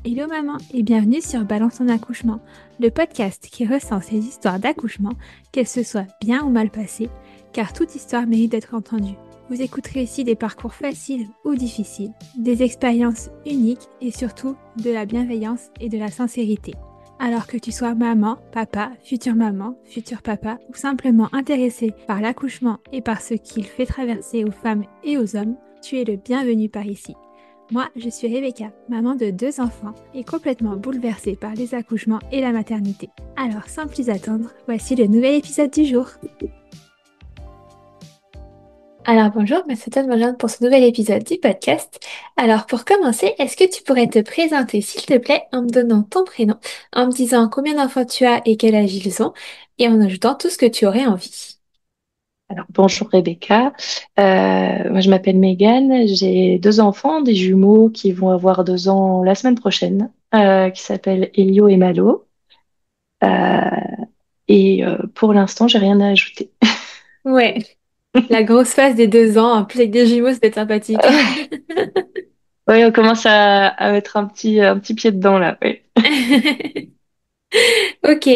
Hello maman et bienvenue sur Balance ton accouchement, le podcast qui recense les histoires d'accouchement, qu'elles se soient bien ou mal passées, car toute histoire mérite d'être entendue. Vous écouterez ici des parcours faciles ou difficiles, des expériences uniques et surtout de la bienveillance et de la sincérité. Alors que tu sois maman, maman, futur papa ou simplement intéressé par l'accouchement et par ce qu'il fait traverser aux femmes et aux hommes, tu es le bienvenu par ici. Moi, je suis Rebecca, maman de 2 enfants et complètement bouleversée par les accouchements et la maternité. Alors, sans plus attendre, voici le nouvel épisode du jour. Alors bonjour, c'est Anne Marjane pour ce nouvel épisode du podcast. Alors pour commencer, est-ce que tu pourrais te présenter s'il te plaît en me donnant ton prénom, en me disant combien d'enfants tu as et quel âge ils ont, et en ajoutant tout ce que tu aurais envie. Alors, bonjour Rebecca. Moi, je m'appelle Megan. J'ai deux enfants, des jumeaux qui vont avoir 2 ans la semaine prochaine, qui s'appellent Elio et Malo. Euh, pour l'instant, j'ai rien à ajouter. Ouais, la grosse phase des 2 ans, en plus avec des jumeaux, c'était sympathique. Oui, on commence à mettre un petit pied dedans là. Ouais. Ok.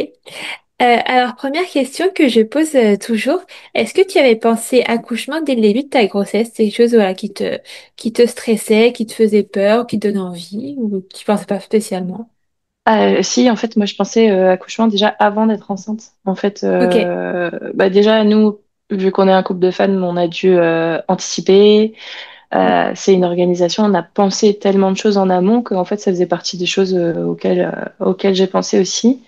Alors, première question que je pose toujours, est-ce que tu avais pensé accouchement dès le début de ta grossesse? C'est quelque chose voilà, qui te stressait, qui te faisait peur, qui te donnait envie, ou tu pensais pas spécialement? Si, en fait, moi, je pensais accouchement déjà avant d'être enceinte. En fait, Ok, déjà, nous, vu qu'on est un couple de femmes, on a dû anticiper. C'est une organisation, on a pensé tellement de choses en amont qu'en fait, ça faisait partie des choses auxquelles j'ai pensé aussi.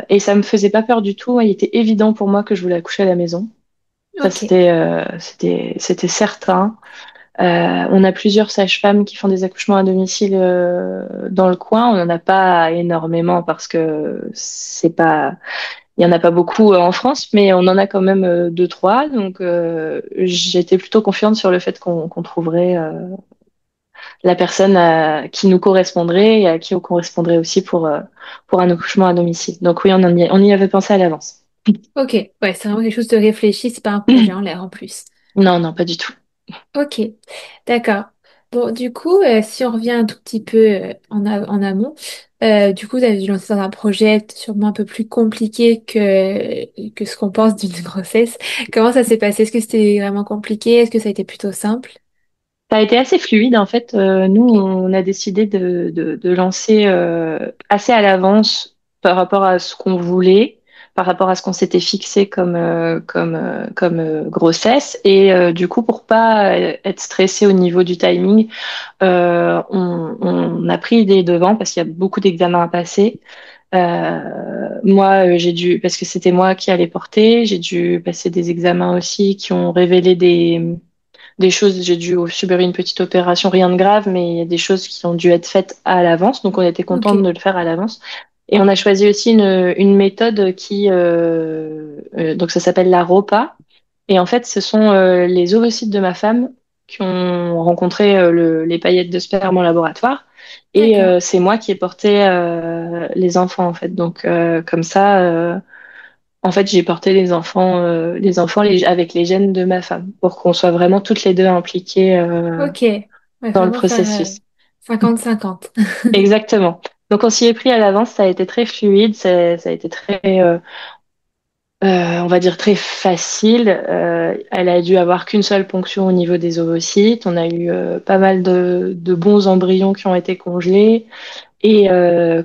Et ça me faisait pas peur du tout. Il était évident pour moi que je voulais accoucher à la maison. Ça, ok, c'était certain. On a plusieurs sages-femmes qui font des accouchements à domicile dans le coin. On n'en a pas énormément parce que c'est pas, il y en a pas beaucoup en France, mais on en a quand même deux, trois. Donc, j'étais plutôt confiante sur le fait qu'on trouverait la personne qui nous correspondrait et à qui on correspondrait aussi pour un accouchement à domicile. Donc oui, on y avait pensé à l'avance. ok. Ouais, c'est vraiment quelque chose de réfléchi, c'est pas un projet en l'air en plus. Non, non, pas du tout. Ok, d'accord. Bon, du coup, si on revient un tout petit peu en amont, du coup, vous avez dû lancer dans un projet sûrement un peu plus compliqué que ce qu'on pense d'une grossesse. Comment ça s'est passé? Est-ce que c'était vraiment compliqué? Est-ce que ça a été plutôt simple? Ça a été assez fluide en fait. Nous, Ok, on a décidé de lancer assez à l'avance par rapport à ce qu'on voulait, par rapport à ce qu'on s'était fixé comme grossesse. Et du coup, pour pas être stressé au niveau du timing, on a pris des devants parce qu'il y a beaucoup d'examens à passer. Moi, j'ai dû, parce que c'était moi qui allais porter, j'ai dû passer des examens aussi qui ont révélé des choses. J'ai dû subir une petite opération, rien de grave, mais il y a des choses qui ont dû être faites à l'avance. Donc, on était ok, contente de le faire à l'avance. Et on a choisi aussi une méthode donc ça s'appelle la ROPA. Et en fait, ce sont les ovocytes de ma femme qui ont rencontré les paillettes de sperme en laboratoire. Et d'accord. c'est moi qui ai porté les enfants, en fait. Donc, comme ça, en fait, j'ai porté avec les gènes de ma femme pour qu'on soit vraiment toutes les deux impliquées Ok, ouais, dans le vraiment faire processus. 50-50. Exactement. Donc, on s'y est pris à l'avance. Ça a été très fluide. Ça a été on va dire très facile. Elle a dû avoir qu'une seule ponction au niveau des ovocytes. On a eu pas mal de bons embryons qui ont été congelés. Et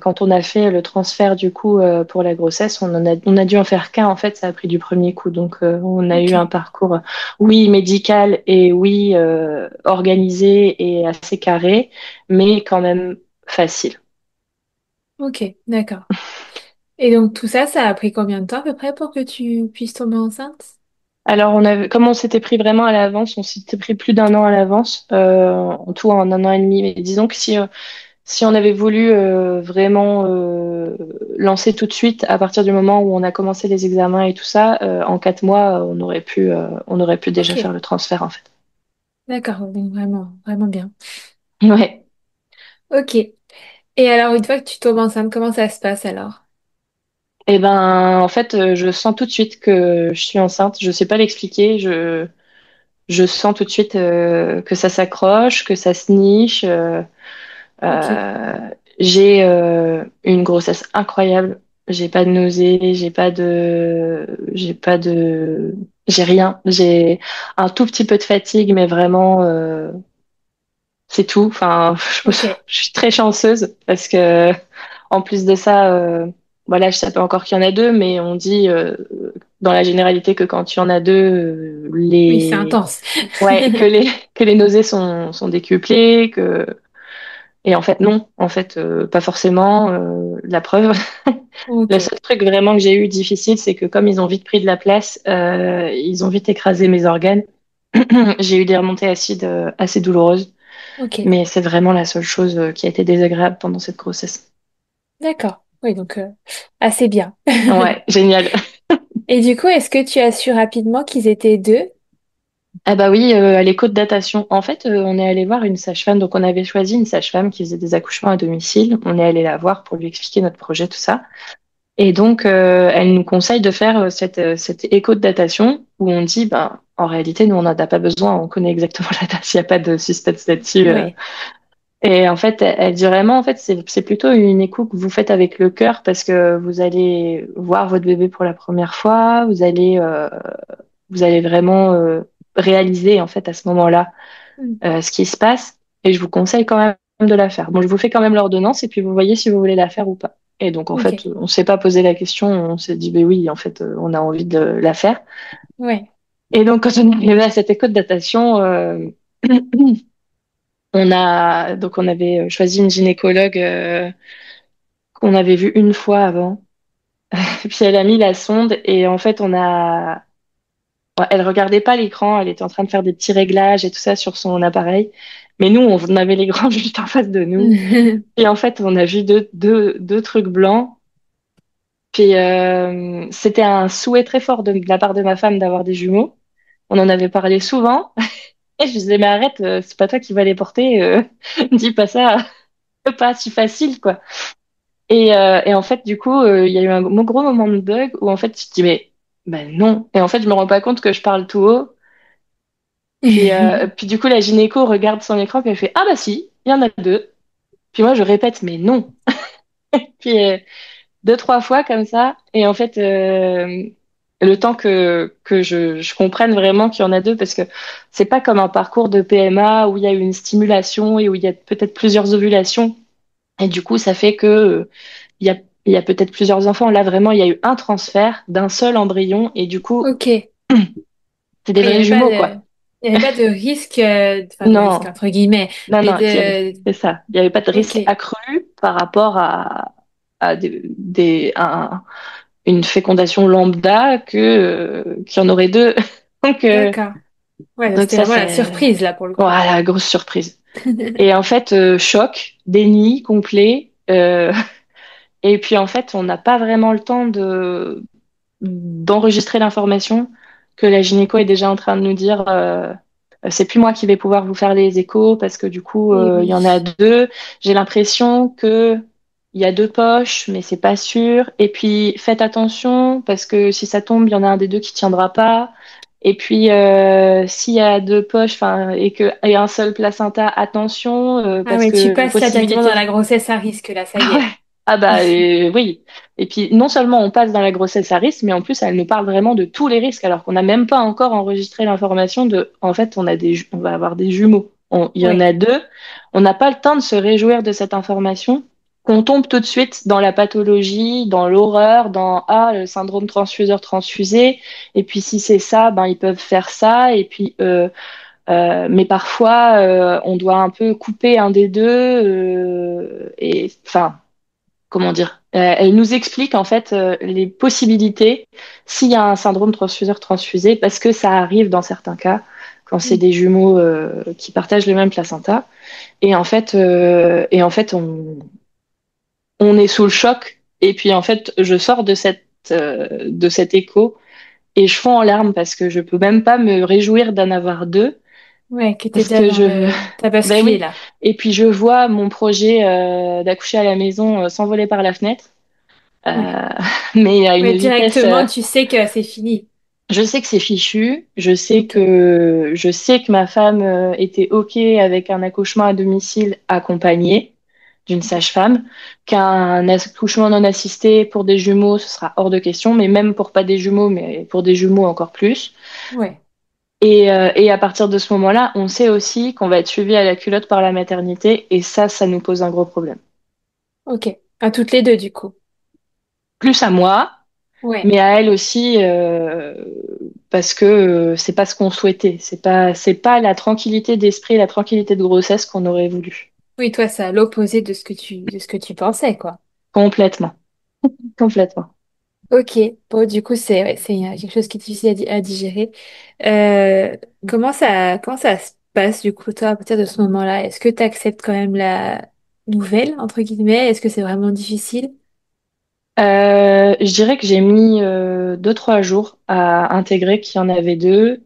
quand on a fait le transfert du coup pour la grossesse, on a dû en faire qu'un. En fait, ça a pris du premier coup. Donc, on a eu un Ok, parcours, oui, médical et oui, organisé et assez carré, mais quand même facile. ok, d'accord. Et donc tout ça, ça a pris combien de temps à peu près pour que tu puisses tomber enceinte? Alors, comme on s'était pris vraiment à l'avance, on s'était pris plus d'1 an à l'avance, en tout en 1 an et demi. Mais disons que si on avait voulu vraiment lancer tout de suite, à partir du moment où on a commencé les examens et tout ça, en 4 mois, on aurait pu déjà Ok, faire le transfert en fait. d'accord, donc vraiment, vraiment bien. Ouais. Ok. Et alors, une fois que tu tombes enceinte, comment ça se passe alors? Et ben, en fait, je sens tout de suite que je suis enceinte. Je sais pas l'expliquer. Je sens tout de suite que ça s'accroche, que ça se niche. Ok. J'ai une grossesse incroyable. J'ai pas de nausées, j'ai rien. J'ai un tout petit peu de fatigue, mais vraiment, c'est tout. Enfin, Ok. je suis très chanceuse parce que, en plus de ça, voilà, je sais pas encore qu'il y en a deux, mais on dit dans la généralité que quand il y en a deux, Oui, c'est intense. ouais, que les nausées sont décuplées, et en fait non, en fait pas forcément. La preuve, le Ok. seul truc vraiment que j'ai eu difficile, c'est que comme ils ont vite pris de la place, ils ont vite écrasé mes organes. J'ai eu des remontées acides assez douloureuses, Ok. mais c'est vraiment la seule chose qui a été désagréable pendant cette grossesse. D'accord. Oui, donc assez bien. Ouais, génial. Et du coup, est-ce que tu as su rapidement qu'ils étaient deux? Ah bah oui, à l'écho de datation. En fait, on est allé voir une sage-femme. Donc, on avait choisi une sage-femme qui faisait des accouchements à domicile. On est allé la voir pour lui expliquer notre projet, tout ça. Et donc, elle nous conseille de faire cette écho de datation où on dit, ben, en réalité, nous, on n'en a pas besoin. On connaît exactement la date. Il n'y a pas de suspense là-dessus. Ouais. Et en fait, elle dit vraiment, en fait, c'est plutôt une écho que vous faites avec le cœur parce que vous allez voir votre bébé pour la première fois. Vous allez vraiment réaliser, en fait, à ce moment-là Mm. ce qui se passe et je vous conseille quand même de la faire. Bon, je vous fais quand même l'ordonnance et puis vous voyez si vous voulez la faire ou pas. Et donc, en fait, Ok. on s'est pas posé la question, on s'est dit, ben oui, en fait, on a envie de la faire. Ouais. Et donc, quand on est arrivé à cette école de datation, on avait choisi une gynécologue qu'on avait vue une fois avant. Et puis, elle a mis la sonde et en fait, elle regardait pas l'écran, elle était en train de faire des petits réglages et tout ça sur son appareil. Mais nous, on avait l'écran juste en face de nous. Et en fait, on a vu deux trucs blancs. Puis c'était un souhait très fort de la part de ma femme d'avoir des jumeaux. On en avait parlé souvent. Et je disais, mais arrête, c'est pas toi qui vas les porter. Dis pas ça, pas si facile, quoi. Et en fait, du coup, il y a eu un gros moment de bug où en fait, je dis, mais ben non. Et en fait, je me rends pas compte que je parle tout haut. Puis du coup, la gynéco regarde son écran puis elle fait, ah bah si, il y en a deux. Puis moi, je répète, mais non. Puis deux, trois fois comme ça. Et en fait, le temps que je comprenne vraiment qu'il y en a deux, parce que c'est pas comme un parcours de PMA où il y a une stimulation et où il y a peut-être plusieurs ovulations. Et du coup, ça fait que il y a peut-être plusieurs enfants. Là, vraiment, il y a eu un transfert d'un seul embryon. Et du coup, Ok. Ouais, c'est des il n'y vrais avait pas jumeaux, de, quoi. il y avait pas de risque, enfin de risque Non, entre guillemets, non, mais non, de. c'est ça. Il n'y avait pas de Ok. risque accru par rapport à une fécondation lambda qu'il y en aurait deux. Donc, D'accord. Ouais, donc donc c'était ça, vraiment la c'est surprise là pour le coup. voilà, grosse surprise. Et en fait, choc, déni complet. Et puis en fait, on n'a pas vraiment le temps d'enregistrer l'information que la gynéco est déjà en train de nous dire c'est plus moi qui vais pouvoir vous faire les échos parce que du coup Et il y en a oui. deux. J'ai l'impression que il y a deux poches, mais c'est pas sûr. Et puis faites attention parce que si ça tombe, il y en a un des deux qui tiendra pas. Et puis s'il y a deux poches, enfin et un seul placenta, attention Ah parce ouais, tu que passes là directement dans possibilité. la grossesse à risque là, ça Ah y ouais. est. Ah bah oui. Et puis non seulement on passe dans la grossesse à risque, mais en plus elle nous parle vraiment de tous les risques alors qu'on n'a même pas encore enregistré l'information de en fait on va avoir des jumeaux. Il y en Ouais. a deux. On n'a pas le temps de se réjouir de cette information. Qu'on tombe tout de suite dans la pathologie, dans l'horreur, dans le syndrome transfuseur transfusé. Et puis si c'est ça, ben ils peuvent faire ça. Et puis mais parfois on doit un peu couper un des deux. Et enfin comment dire, elle nous explique en fait les possibilités s'il y a un syndrome transfuseur-transfusé, parce que ça arrive dans certains cas quand c'est Mm. des jumeaux qui partagent le même placenta. Et en fait on est sous le choc. Et puis en fait, je sors de cet écho et je fonds en larmes parce que je peux même pas me réjouir d'en avoir deux. Ouais, que t'es Parce déjà que dans je, le. T'as ben basculé oui. là. Et puis je vois mon projet d'accoucher à la maison s'envoler par la fenêtre. Ouais. Euh, mais à Ouais, une vitesse. directement, tu sais que c'est fini. Je sais que c'est fichu. Ok. Je sais que ma femme était OK avec un accouchement à domicile accompagné. d'une sage-femme, qu'un accouchement non assisté pour des jumeaux, ce sera hors de question, mais même pour pas des jumeaux, mais pour des jumeaux encore plus. Ouais, Et à partir de ce moment-là, on sait aussi qu'on va être suivi à la culotte par la maternité, et ça nous pose un gros problème. ok. À toutes les deux, du coup. Plus à moi, Ouais. mais à elle aussi, parce que c'est pas ce qu'on souhaitait. C'est pas la tranquillité d'esprit, la tranquillité de grossesse qu'on aurait voulu. Oui, toi, c'est à l'opposé de ce que tu pensais, quoi. Complètement, complètement. Ok, bon, du coup, c'est quelque chose qui est difficile à digérer. Euh, comment ça se passe, du coup, toi, à partir de ce moment-là? Est-ce que tu acceptes quand même la nouvelle, entre guillemets? Est-ce que c'est vraiment difficile? Je dirais que j'ai mis 2, 3 jours à intégrer qu'il y en avait deux.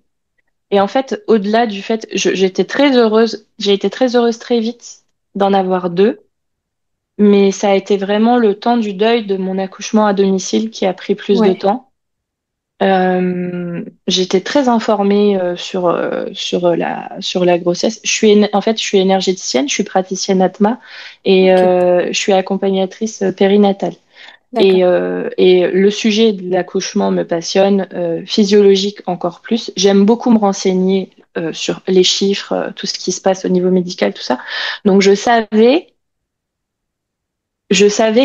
Et en fait, au-delà du fait, j'étais très heureuse, j'ai été très heureuse très vite d'en avoir deux, mais ça a été vraiment le temps du deuil de mon accouchement à domicile qui a pris plus de Ouais, temps. J'étais très informée sur la grossesse. En fait, je suis énergéticienne, je suis praticienne ATMA et ok, je suis accompagnatrice périnatale. d'accord. Et le sujet de l'accouchement me passionne, physiologique encore plus. J'aime beaucoup me renseigner sur les chiffres, tout ce qui se passe au niveau médical, tout ça. Donc je savais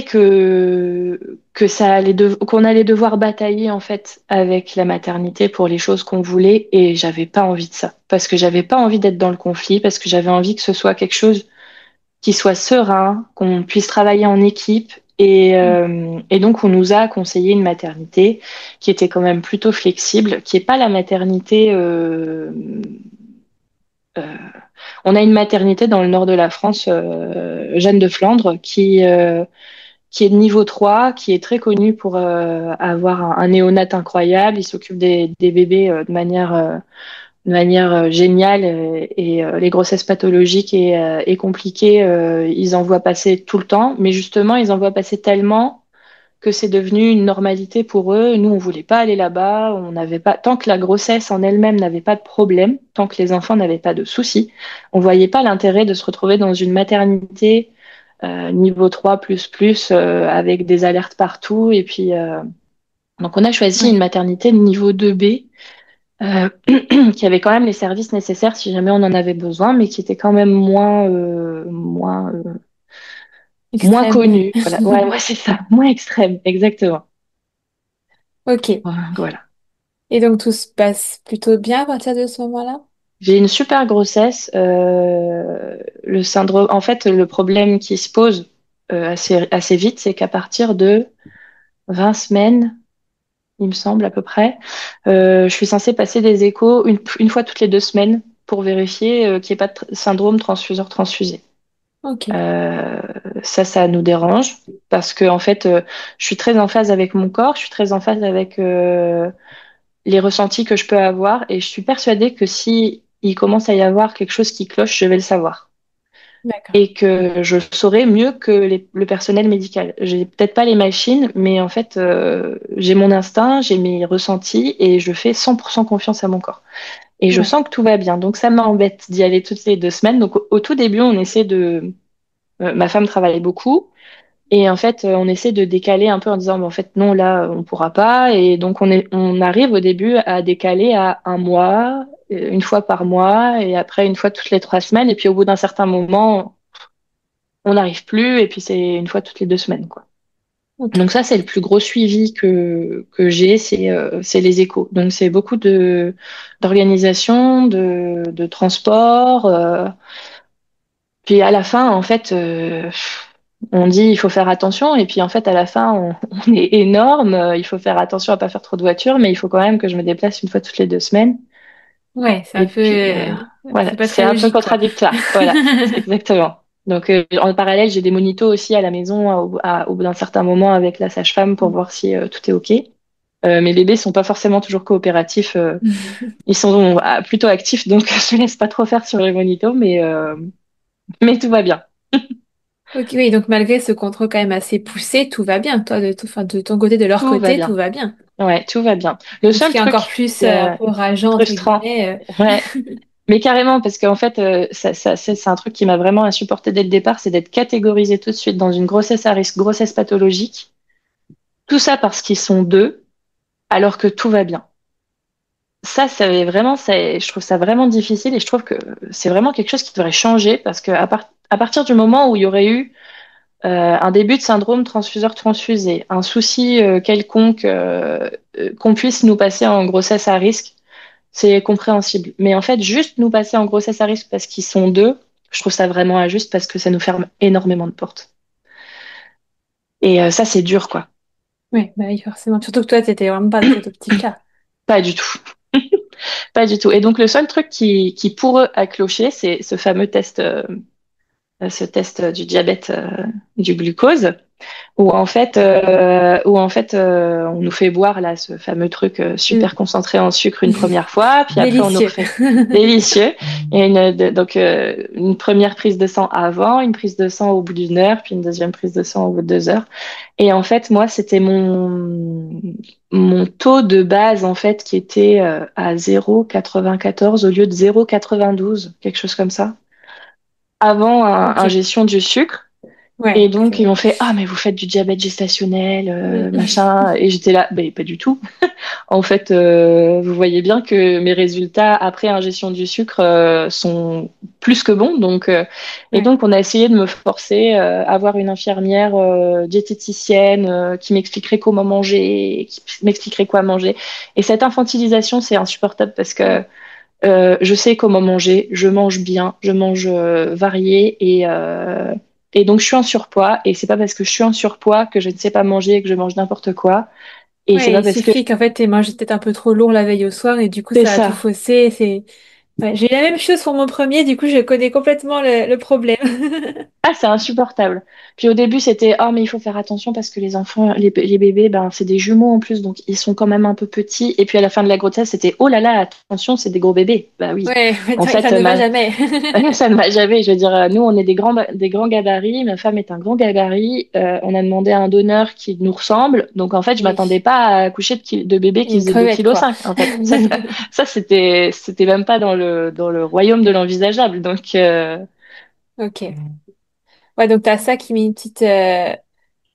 que qu'on allait devoir batailler en fait avec la maternité pour les choses qu'on voulait et j'avais pas envie de ça parce que j'avais pas envie d'être dans le conflit parce que j'avais envie que ce soit quelque chose qui soit serein, qu'on puisse travailler en équipe. Et donc, on nous a conseillé une maternité qui était quand même plutôt flexible, qui n'est pas la maternité. Euh, on a une maternité dans le nord de la France, Jeanne de Flandre, qui est de niveau 3, qui est très connue pour avoir un néonat incroyable. Il s'occupe des bébés de manière géniale et les grossesses pathologiques et compliquées, ils en voient passer tout le temps. Mais justement, ils en voient passer tellement que c'est devenu une normalité pour eux. Nous, on voulait pas aller là-bas. On n'avait pas, tant que la grossesse en elle-même n'avait pas de problème, tant que les enfants n'avaient pas de soucis, on voyait pas l'intérêt de se retrouver dans une maternité niveau 3 avec des alertes partout. Et puis, donc, on a choisi une Ouais, maternité de niveau 2B euh, qui avait quand même les services nécessaires si jamais on en avait besoin, mais qui était quand même moins extrême. connu. Voilà, ouais, ouais, c'est ça, moins extrême, exactement. Ok. Voilà. Et donc, tout se passe plutôt bien à partir de ce moment-là? J'ai une super grossesse. Le syndrome, en fait, le problème qui se pose assez vite, c'est qu'à partir de 20 semaines, il me semble à peu près, je suis censée passer des échos une fois toutes les 2 semaines pour vérifier qu'il n'y ait pas de syndrome transfuseur-transfusé. Ok. Euh, ça nous dérange parce que en fait, je suis très en phase avec mon corps, je suis très en phase avec les ressentis que je peux avoir et je suis persuadée que si il commence à y avoir quelque chose qui cloche, je vais le savoir D'accord. et que je saurai mieux que le personnel médical. J'ai peut-être pas les machines, mais en fait, j'ai mon instinct, j'ai mes ressentis et je fais 100% confiance à mon corps. Et je Ouais. sens que tout va bien. Donc ça m'embête d'y aller toutes les 2 semaines. Donc au tout début, on essaie ma femme travaillait beaucoup. Et en fait, on essaie de décaler un peu en disant, mais en fait, non, là, on pourra pas. Et donc, on arrive au début à décaler à un mois, une fois par mois, et après une fois toutes les 3 semaines. Et puis, au bout d'un certain moment, on n'arrive plus. Et puis, c'est une fois toutes les 2 semaines, quoi. Ok. Donc ça, c'est le plus gros suivi que j'ai, c'est les échos. Donc, c'est beaucoup d'organisation, de transport. Puis à la fin, en fait, on dit il faut faire attention, et puis en fait, à la fin, on est énorme. Il faut faire attention à pas faire trop de voitures, mais il faut quand même que je me déplace une fois toutes les 2 semaines. Ouais, Et puis c'est voilà, pas c'est très un peu logique, quoi. contradictoire. Voilà, c'est exactement. Donc en parallèle, j'ai des monitos aussi à la maison au bout d'un certain moment avec la sage-femme pour voir si tout est OK. Mes bébés sont pas forcément toujours coopératifs. Ils sont plutôt actifs, donc je ne laisse pas trop faire sur les monitos, mais tout va bien. Ok, oui, donc malgré ce contrôle quand même assez poussé, tout va bien. Toi, enfin, de ton côté, de leur Tout va côté, tout bien. va bien. Ouais, tout va bien. Le Donc, ce seul qui est encore truc plus un peu rageant, entre frustrant, guillemets. ouais, Mais carrément, parce qu'en fait, c'est un truc qui m'a vraiment insupporté dès le départ, c'est d'être catégorisé tout de suite dans une grossesse à risque, grossesse pathologique. Tout ça parce qu'ils sont deux, alors que tout va bien. Ça, je trouve ça vraiment difficile et je trouve que c'est vraiment quelque chose qui devrait changer parce que à partir du moment où il y aurait eu un début de syndrome transfuseur-transfusé, un souci quelconque, qu'on puisse nous passer en grossesse à risque, c'est compréhensible. Mais en fait, juste nous passer en grossesse à risque parce qu'ils sont deux, je trouve ça vraiment injuste parce que ça nous ferme énormément de portes. Et ça, c'est dur, quoi. Ouais, bah oui, forcément. Surtout que toi, t'étais vraiment pas dans cette optique-là. Pas du tout. Pas du tout. Et donc, le seul truc qui pour eux a cloché, c'est ce fameux test, ce test du diabète, du glucose. On nous fait boire là ce fameux truc Mm. super concentré en sucre une première fois, puis après on nous Délicieux. refait délicieux. Et une première prise de sang avant, une prise de sang au bout d'une heure, puis une deuxième prise de sang au bout de 2 heures. Et en fait, moi, c'était mon taux de base en fait qui était à 0,94 au lieu de 0,92, quelque chose comme ça, avant Ok. ingestion du sucre. Ouais. Et donc, ils m'ont fait, ah, mais vous faites du diabète gestationnel, Mm. machin. Et j'étais là, ben, pas du tout. En fait, vous voyez bien que mes résultats après ingestion du sucre sont plus que bons. Et Ouais. donc, on a essayé de me forcer à avoir une infirmière diététicienne qui m'expliquerait comment manger, qui m'expliquerait quoi manger. Et cette infantilisation, c'est insupportable parce que je sais comment manger, je mange bien, je mange varié et donc je suis en surpoids et c'est pas parce que je suis en surpoids que je ne sais pas manger et que je mange n'importe quoi et c'est Ouais, pas il parce que suffit qu'en fait t'aies mangé peut-être un peu trop lourd la veille au soir et du coup c'est ça a tout ça. faussé. Ouais, j'ai eu la même chose pour mon premier, du coup je connais complètement le problème. Ah, c'est insupportable. Puis au début, c'était oh, mais il faut faire attention parce que les enfants, les bébés, ben, c'est des jumeaux en plus, donc ils sont quand même un peu petits. Et puis à la fin de la grossesse, c'était oh là là, attention, c'est des gros bébés. Bah oui. Ouais, En ça fait, ne va jamais. ça ne va jamais. Je veux dire, nous, on est des grands gabarits. Ma femme est un grand gabarit. On a demandé à un donneur qui nous ressemble. Donc, en fait, je m'attendais Oui, pas à accoucher de bébés qui une faisaient 2 crevette kilos quoi. 5. En fait, c'était même pas dans le royaume de l'envisageable. Ok. Ouais, donc t'as ça qui met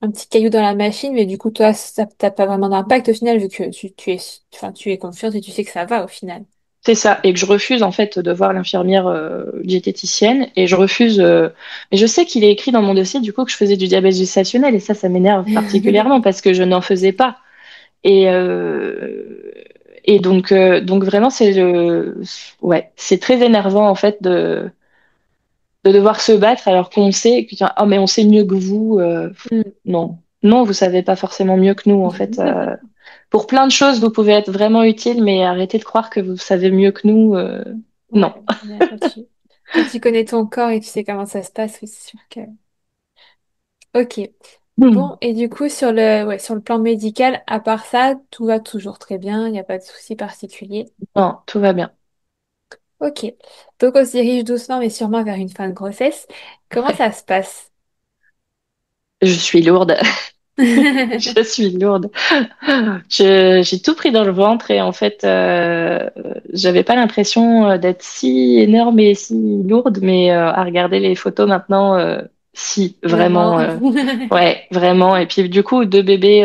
un petit caillou dans la machine, mais du coup toi ça t'as pas vraiment d'impact au final vu que tu es confiante et tu sais que ça va au final. C'est ça. Et que je refuse, en fait, de voir l'infirmière diététicienne. Et je refuse. Mais je sais qu'il est écrit dans mon dossier, du coup, que je faisais du diabète gestationnel. Et ça m'énerve particulièrement parce que je n'en faisais pas. Et, euh, donc vraiment, ouais, c'est très énervant en fait de devoir se battre alors qu'on sait que, oh, mais on sait mieux que vous. Mm. Non, non, vous savez pas forcément mieux que nous en fait. Pour plein de choses, vous pouvez être vraiment utile, mais arrêtez de croire que vous savez mieux que nous. Ouais, Non. là, quand tu connais ton corps et tu sais comment ça se passe, oui, c'est sûr que. Ok. Hmm. Bon, et du coup, sur le plan médical, à part ça, tout va toujours très bien, il n'y a pas de souci particulier. Non, tout va bien. Ok. Donc, on se dirige doucement, mais sûrement vers une fin de grossesse. Comment Ouais. ça se passe? Je suis lourde. Je suis lourde. J'ai tout pris dans le ventre et en fait, j'avais pas l'impression d'être si énorme et si lourde, mais à regarder les photos maintenant, si, vraiment, Vraiment. ouais, vraiment. Et puis du coup, deux bébés,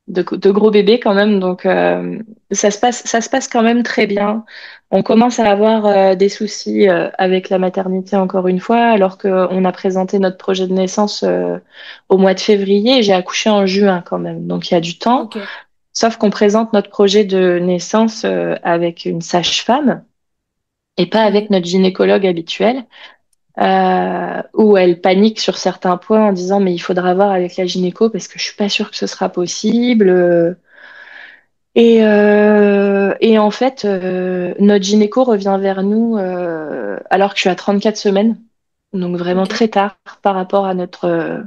de gros bébés quand même, donc ça se passe quand même très bien. On commence à avoir des soucis avec la maternité encore une fois, alors qu'on a présenté notre projet de naissance au mois de février et j'ai accouché en juin quand même, donc il y a du temps. Ok. Sauf qu'on présente notre projet de naissance avec une sage-femme et pas avec Ouais. notre gynécologue habituel, où elle panique sur certains points en disant mais il faudra voir avec la gynéco parce que je suis pas sûre que ce sera possible. Et en fait, notre gynéco revient vers nous alors que je suis à 34 semaines, donc vraiment Ok. très tard par rapport à notre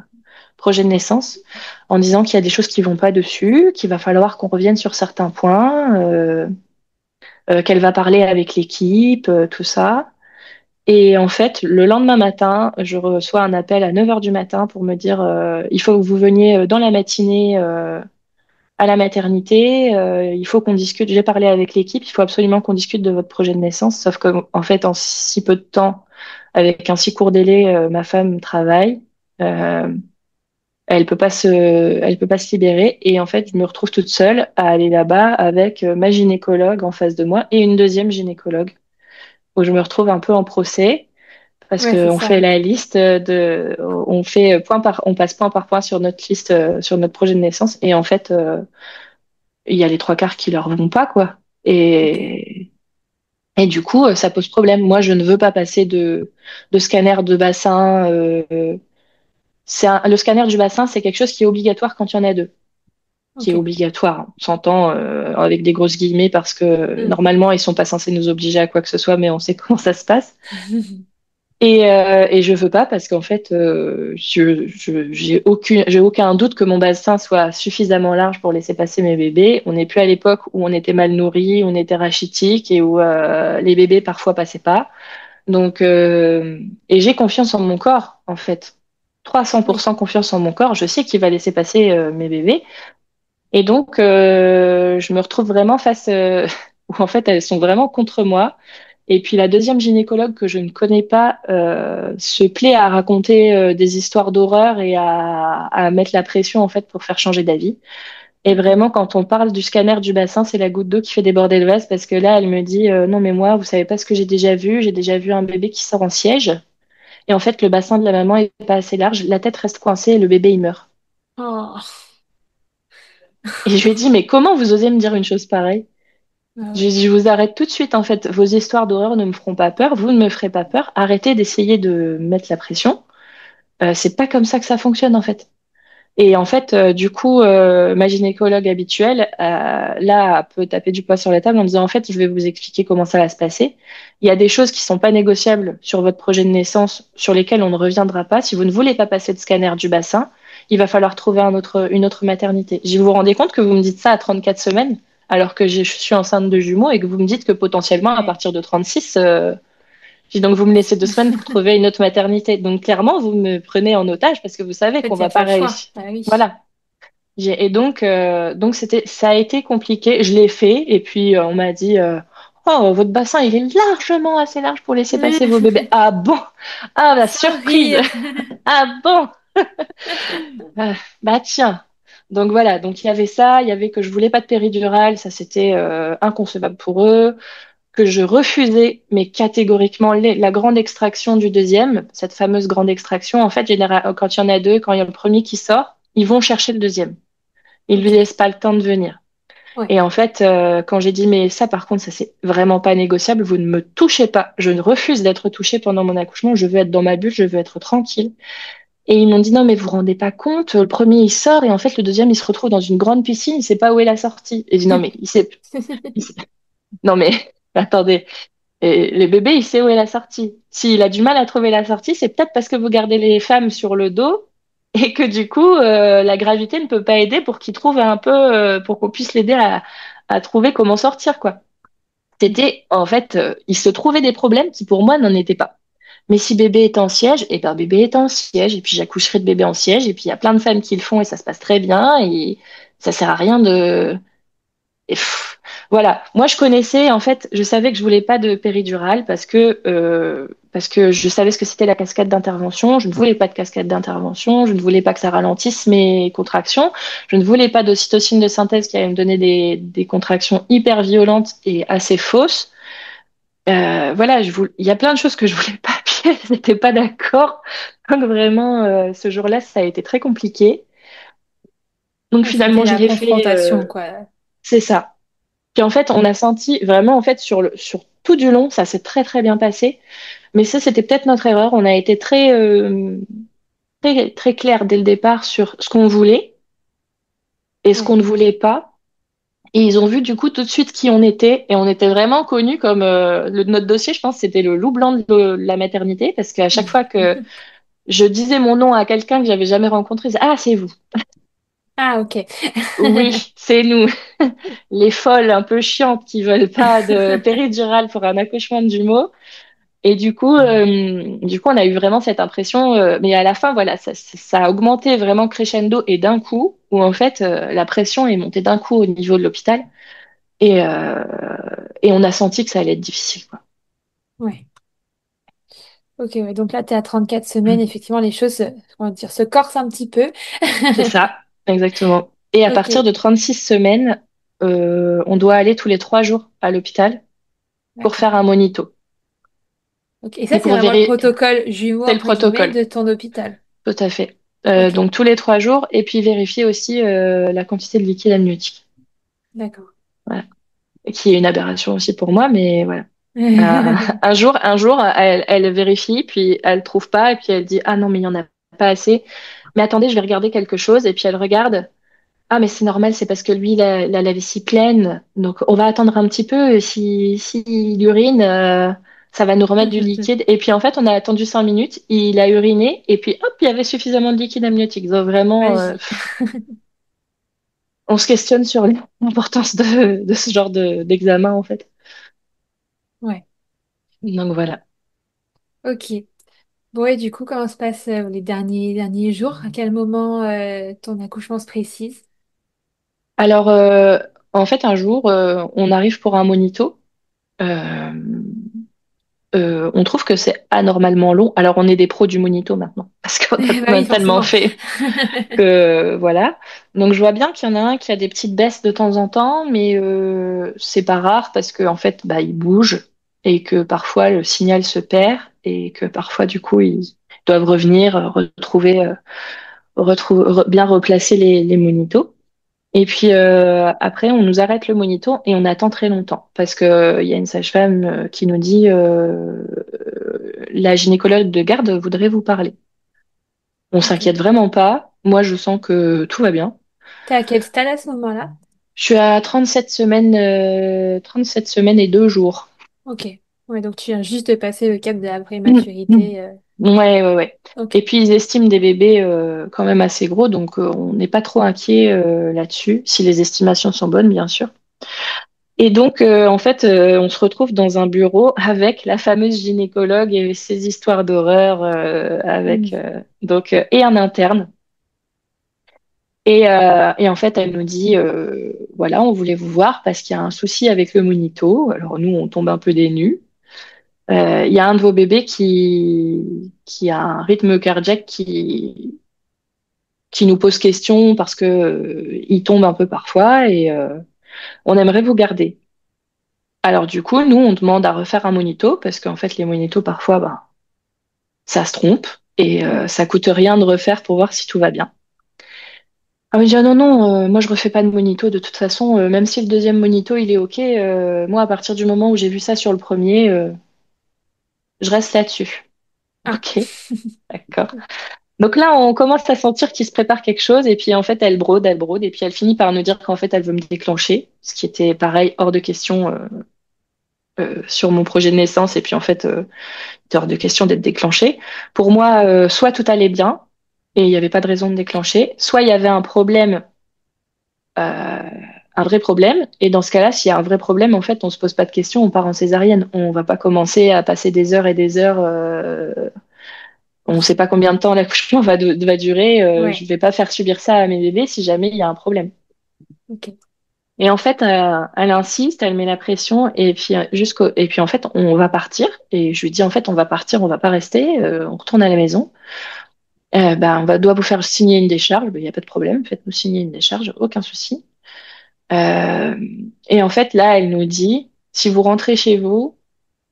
projet de naissance, en disant qu'il y a des choses qui vont pas dessus, qu'il va falloir qu'on revienne sur certains points, qu'elle va parler avec l'équipe, tout ça. Et en fait, le lendemain matin, je reçois un appel à 9 heures du matin pour me dire il faut que vous veniez dans la matinée à la maternité. Il faut qu'on discute. J'ai parlé avec l'équipe. Il faut absolument qu'on discute de votre projet de naissance. Sauf que, en fait, en si peu de temps, avec un si court délai, ma femme travaille. Euh, elle peut pas se libérer. Et en fait, je me retrouve toute seule à aller là-bas avec ma gynécologue en face de moi et une deuxième gynécologue où je me retrouve un peu en procès parce Ouais, c'est qu'on fait ça. la liste on fait on passe point par point sur notre liste, sur notre projet de naissance et en fait, il y a les trois quarts qui leur vont pas, quoi. Ok. Et, et du coup, ça pose problème. Moi, je ne veux pas passer de scanner de bassin. Le scanner du bassin, c'est quelque chose qui est obligatoire quand il y en a deux. Qui est Ok. obligatoire. On s'entend avec des grosses guillemets parce que Mm. normalement, ils sont pas censés nous obliger à quoi que ce soit, mais on sait comment ça se passe. Et je veux pas parce qu'en fait, j'ai aucun doute que mon bassin soit suffisamment large pour laisser passer mes bébés. On n'est plus à l'époque où on était mal nourris, on était rachitique et où les bébés parfois passaient pas. Donc, et j'ai confiance en mon corps, en fait. Oui. 300% confiance en mon corps. Je sais qu'il va laisser passer mes bébés. Et donc, je me retrouve vraiment face, où en fait, elles sont vraiment contre moi. Et puis la deuxième gynécologue que je ne connais pas se plaît à raconter des histoires d'horreur et à mettre la pression en fait pour faire changer d'avis. Et Ok. vraiment, quand on parle du scanner du bassin, c'est la goutte d'eau qui fait déborder le vase parce que là, elle me dit non mais moi, vous savez pas ce que j'ai déjà vu. J'ai déjà vu un bébé qui sort en siège et en fait le bassin de la maman est pas assez large, la tête reste coincée et le bébé il meurt. Oh. Et je lui ai dit mais comment vous osez me dire une chose pareille? Ah Je lui ai ouais. dit, je vous arrête tout de suite, en fait. Vos histoires d'horreur ne me feront pas peur. Vous ne me ferez pas peur. Arrêtez d'essayer de mettre la pression. C'est pas comme ça que ça fonctionne, en fait. Et en fait, du coup, ma gynécologue habituelle, là, peut taper du poing sur la table en disant, en fait, je vais vous expliquer comment ça va se passer. Il y a des choses qui sont pas négociables sur votre projet de naissance, sur lesquelles on ne reviendra pas. Si vous ne voulez pas passer de scanner du bassin, il va falloir trouver une autre maternité. Vous vous rendez compte que vous me dites ça à 34 semaines, alors que je suis enceinte de jumeaux et que vous me dites que potentiellement, à Ouais. partir de 36, donc vous me laissez 2 semaines pour trouver une autre maternité. Donc clairement, vous me prenez en otage parce que vous savez En qu'on fait, il n'y a va pas pas le choix. réussir. Bah oui. Voilà. Et donc ça a été compliqué. Je l'ai fait et puis on m'a dit, oh, votre bassin, il est largement assez large pour laisser passer vos bébés. Ah bon? Ah, la Sans surprise! rire. Ah bon? Ah, bah tiens. Donc voilà, donc il y avait ça, il y avait que je voulais pas de péridurale, ça c'était inconcevable pour eux, que je refusais, mais catégoriquement, la grande extraction du deuxième, cette fameuse grande extraction, en fait, quand il y en a deux, quand il y a le premier qui sort, ils vont chercher le deuxième. Ils lui Ok. laissent pas le temps de venir. Ouais. Et en fait, quand j'ai dit, mais ça, par contre, ça, c'est vraiment pas négociable, vous ne me touchez pas. Je ne refuse d'être touchée pendant mon accouchement. Je veux être dans ma bulle, je veux être tranquille. Et ils m'ont dit, non, mais vous vous rendez pas compte, le premier, il sort, et en fait, le deuxième, il se retrouve dans une grande piscine, il sait pas où est la sortie. Et je dis, non, mais non, mais, attendez. Et le bébé, il sait où est la sortie. S'il a du mal à trouver la sortie, c'est peut-être parce que vous gardez les femmes sur le dos et que du coup, la gravité ne peut pas aider pour qu'il trouve un peu, pour qu'on puisse l'aider à trouver comment sortir, quoi. C'était, en fait, il se trouvait des problèmes qui pour moi n'en étaient pas. Mais si bébé est en siège, et ben bébé est en siège, et puis j'accoucherai de bébé en siège, et puis il y a plein de femmes qui le font et ça se passe très bien, et ça sert à rien de, et voilà, moi je connaissais, en fait, je savais que je voulais pas de péridurale parce que je savais ce que c'était la cascade d'intervention. Je ne voulais pas de cascade d'intervention, je ne voulais pas que ça ralentisse mes contractions, je ne voulais pas d'ocytocine de synthèse qui allait me donner des contractions hyper violentes et assez fausses. Voilà, il y a plein de choses que je voulais pas, puis elles n'étaient pas d'accord. Donc vraiment, ce jour-là, ça a été très compliqué. Donc Ouais, c'était finalement, je la l'ai fait. confrontation, quoi. C'est ça. Puis en fait, on a senti vraiment, en fait, sur tout du long, ça s'est très très bien passé. Mais ça, c'était peut-être notre erreur. On a été très très clair dès le départ sur ce qu'on voulait et ce qu'on Ouais. ne voulait pas. Et ils ont vu du coup tout de suite qui on était. Et on était vraiment connus comme notre dossier, je pense, c'était le loup blanc de la maternité. Parce qu'à chaque fois que je disais mon nom à quelqu'un que j'avais jamais rencontré, ils disaient, ah, c'est vous. Ah, ok. Oui, c'est nous. Les folles un peu chiantes qui veulent pas de péridurale pour un accouchement de jumeaux. Et du coup, on a eu vraiment cette impression, mais à la fin, voilà, ça a augmenté vraiment crescendo et d'un coup, où en fait, la pression est montée d'un coup au niveau de l'hôpital et, euh, et on a senti que ça allait être difficile, quoi. Ouais. Ok, ouais. Donc là, tu es à 34 semaines. Mm. Effectivement, les choses, on va dire, se corsent un petit peu. C'est ça, exactement. Et à partir Ok, de 36 semaines, on doit aller tous les 3 jours à l'hôpital pour d'accord. faire un monito. Ok. Et ça, Et c'est pour vraiment le vérifier, protocole jumeau, c'est le entre guillemets, protocole, de ton hôpital. tout à fait. Ok, Donc tous les 3 jours, et puis vérifier aussi la quantité de liquide amniotique. d'accord. Voilà. Qui est une aberration aussi pour moi, mais voilà. Un jour, elle vérifie, puis elle trouve pas, et puis elle dit, ah non, mais il y en a pas assez. Mais attendez, je vais regarder quelque chose, et puis elle regarde. Ah, mais c'est normal, c'est parce que lui, il a la vessie pleine. Donc, on va attendre un petit peu. Si il urine, ça va nous remettre du liquide. Et puis, en fait, on a attendu 5 minutes. Il a uriné. Et puis, hop, il y avait suffisamment de liquide amniotique. Donc, vraiment, Magie. on se questionne sur l'importance de ce genre d'examen, en fait. Ouais. Donc, voilà. Ok. Bon, et du coup, comment se passent les derniers jours? À quel moment ton accouchement se précise? Alors, en fait, un jour, on arrive pour un monito. Euh, on trouve que c'est anormalement long. Alors, on est des pros du monito maintenant, parce qu'on a Bah quand oui, même tellement forcément. fait que voilà. Donc, je vois bien qu'il y en a un qui a des petites baisses de temps en temps, mais c'est pas rare parce qu'en fait, bah, il bouge et que parfois le signal se perd et que parfois, du coup, ils doivent revenir, bien replacer les monitos. Et puis après, on nous arrête le monito et on attend très longtemps parce que il y a une sage-femme qui nous dit la gynécologue de garde voudrait vous parler. On Ok. s'inquiète vraiment pas. Moi, je sens que tout va bien. T'es à quel stade à ce moment-là? Je suis à 37 semaines et 2 jours. Ok. Ouais, donc tu viens juste de passer le cap de la Mm, mm. prématurité. Ouais, ouais, ouais. Ok. Et puis ils estiment des bébés quand même assez gros, donc on n'est pas trop inquiet là-dessus, si les estimations sont bonnes, bien sûr. Et donc, en fait, on se retrouve dans un bureau avec la fameuse gynécologue et ses histoires d'horreur Hmm. et un interne. Et en fait, elle nous dit, voilà, on voulait vous voir parce qu'il y a un souci avec le monito. Alors nous, on tombe un peu des nues. Il y a un de vos bébés qui a un rythme cardiaque qui nous pose question parce que il tombe un peu parfois et on aimerait vous garder. Alors du coup, nous, on demande à refaire un monito parce qu'en fait, les monitos, parfois, ben, ça se trompe et Ouais. ça coûte rien de refaire pour voir si tout va bien. Ah oui, ah non, non, moi je refais pas de monito de toute façon, même si le deuxième monito il est OK, moi à partir du moment où j'ai vu ça sur le premier, je reste là-dessus. Ah. OK, d'accord. Donc là, on commence à sentir qu'il se prépare quelque chose et puis en fait elle brode et puis elle finit par nous dire qu'en fait elle veut me déclencher, ce qui était pareil hors de question sur mon projet de naissance et puis en fait hors de question d'être déclenché. Pour moi, soit tout allait bien et il n'y avait pas de raison de déclencher, soit il y avait euh, un vrai problème. Et dans ce cas-là, s'il y a un vrai problème, en fait, on se pose pas de questions, on part en césarienne. On va pas commencer à passer des heures et des heures. On ne sait pas combien de temps l'accouchement va durer. Je Ouais. vais pas faire subir ça à mes bébés si jamais il y a un problème. Ok. Et en fait, elle insiste, elle met la pression, et puis et puis en fait, on va partir. Et je lui dis en fait, on va partir, on va pas rester, on retourne à la maison. Ben, doit vous faire signer une décharge. Ben, il n'y a pas de problème, faites-nous signer une décharge, aucun souci. Euh, et en fait, là, elle nous dit, si vous rentrez chez vous,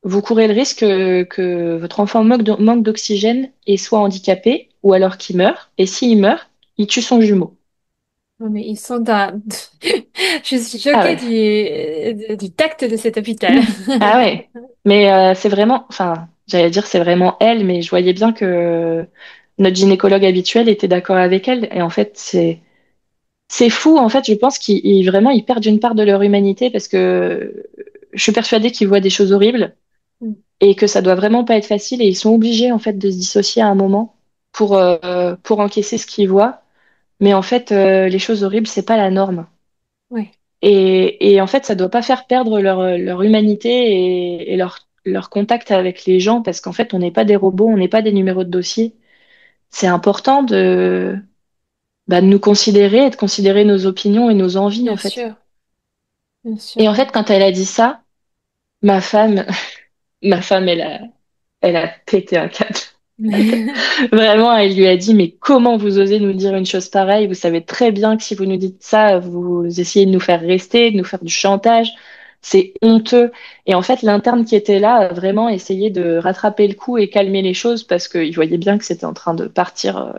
vous courez le risque que votre enfant manque d'oxygène et soit handicapé, ou alors qu'il meurt. Et s'il meurt, il tue son jumeau. Non, mais ils sont d'un... Je suis Ah choquée ouais. du tact de cet hôpital. Ah ouais. Mais c'est vraiment, enfin, j'allais dire c'est vraiment elle, mais je voyais bien que notre gynécologue habituel était d'accord avec elle. Et en fait, c'est fou. En fait, je pense vraiment ils perdent une part de leur humanité parce que je suis persuadée qu'ils voient des choses horribles Mm. et que ça doit vraiment pas être facile et ils sont obligés en fait de se dissocier à un moment pour encaisser ce qu'ils voient. Mais en fait, les choses horribles, c'est pas la norme. Ouais. Et en fait, ça doit pas faire perdre leur humanité et leur leur contact avec les gens, parce qu'en fait, on n'est pas des robots, on n'est pas des numéros de dossier. C'est important de nous considérer et de considérer nos opinions et nos envies, en Bien fait. sûr, bien sûr. Et en fait, quand elle a dit ça, ma femme, ma femme, elle a pété un câble. Vraiment, elle lui a dit, mais comment vous osez nous dire une chose pareille? Vous savez très bien que si vous nous dites ça, vous essayez de nous faire rester, de nous faire du chantage. C'est honteux. Et en fait, l'interne qui était là a vraiment essayé de rattraper le coup et calmer les choses parce qu'il voyait bien que c'était en train de partir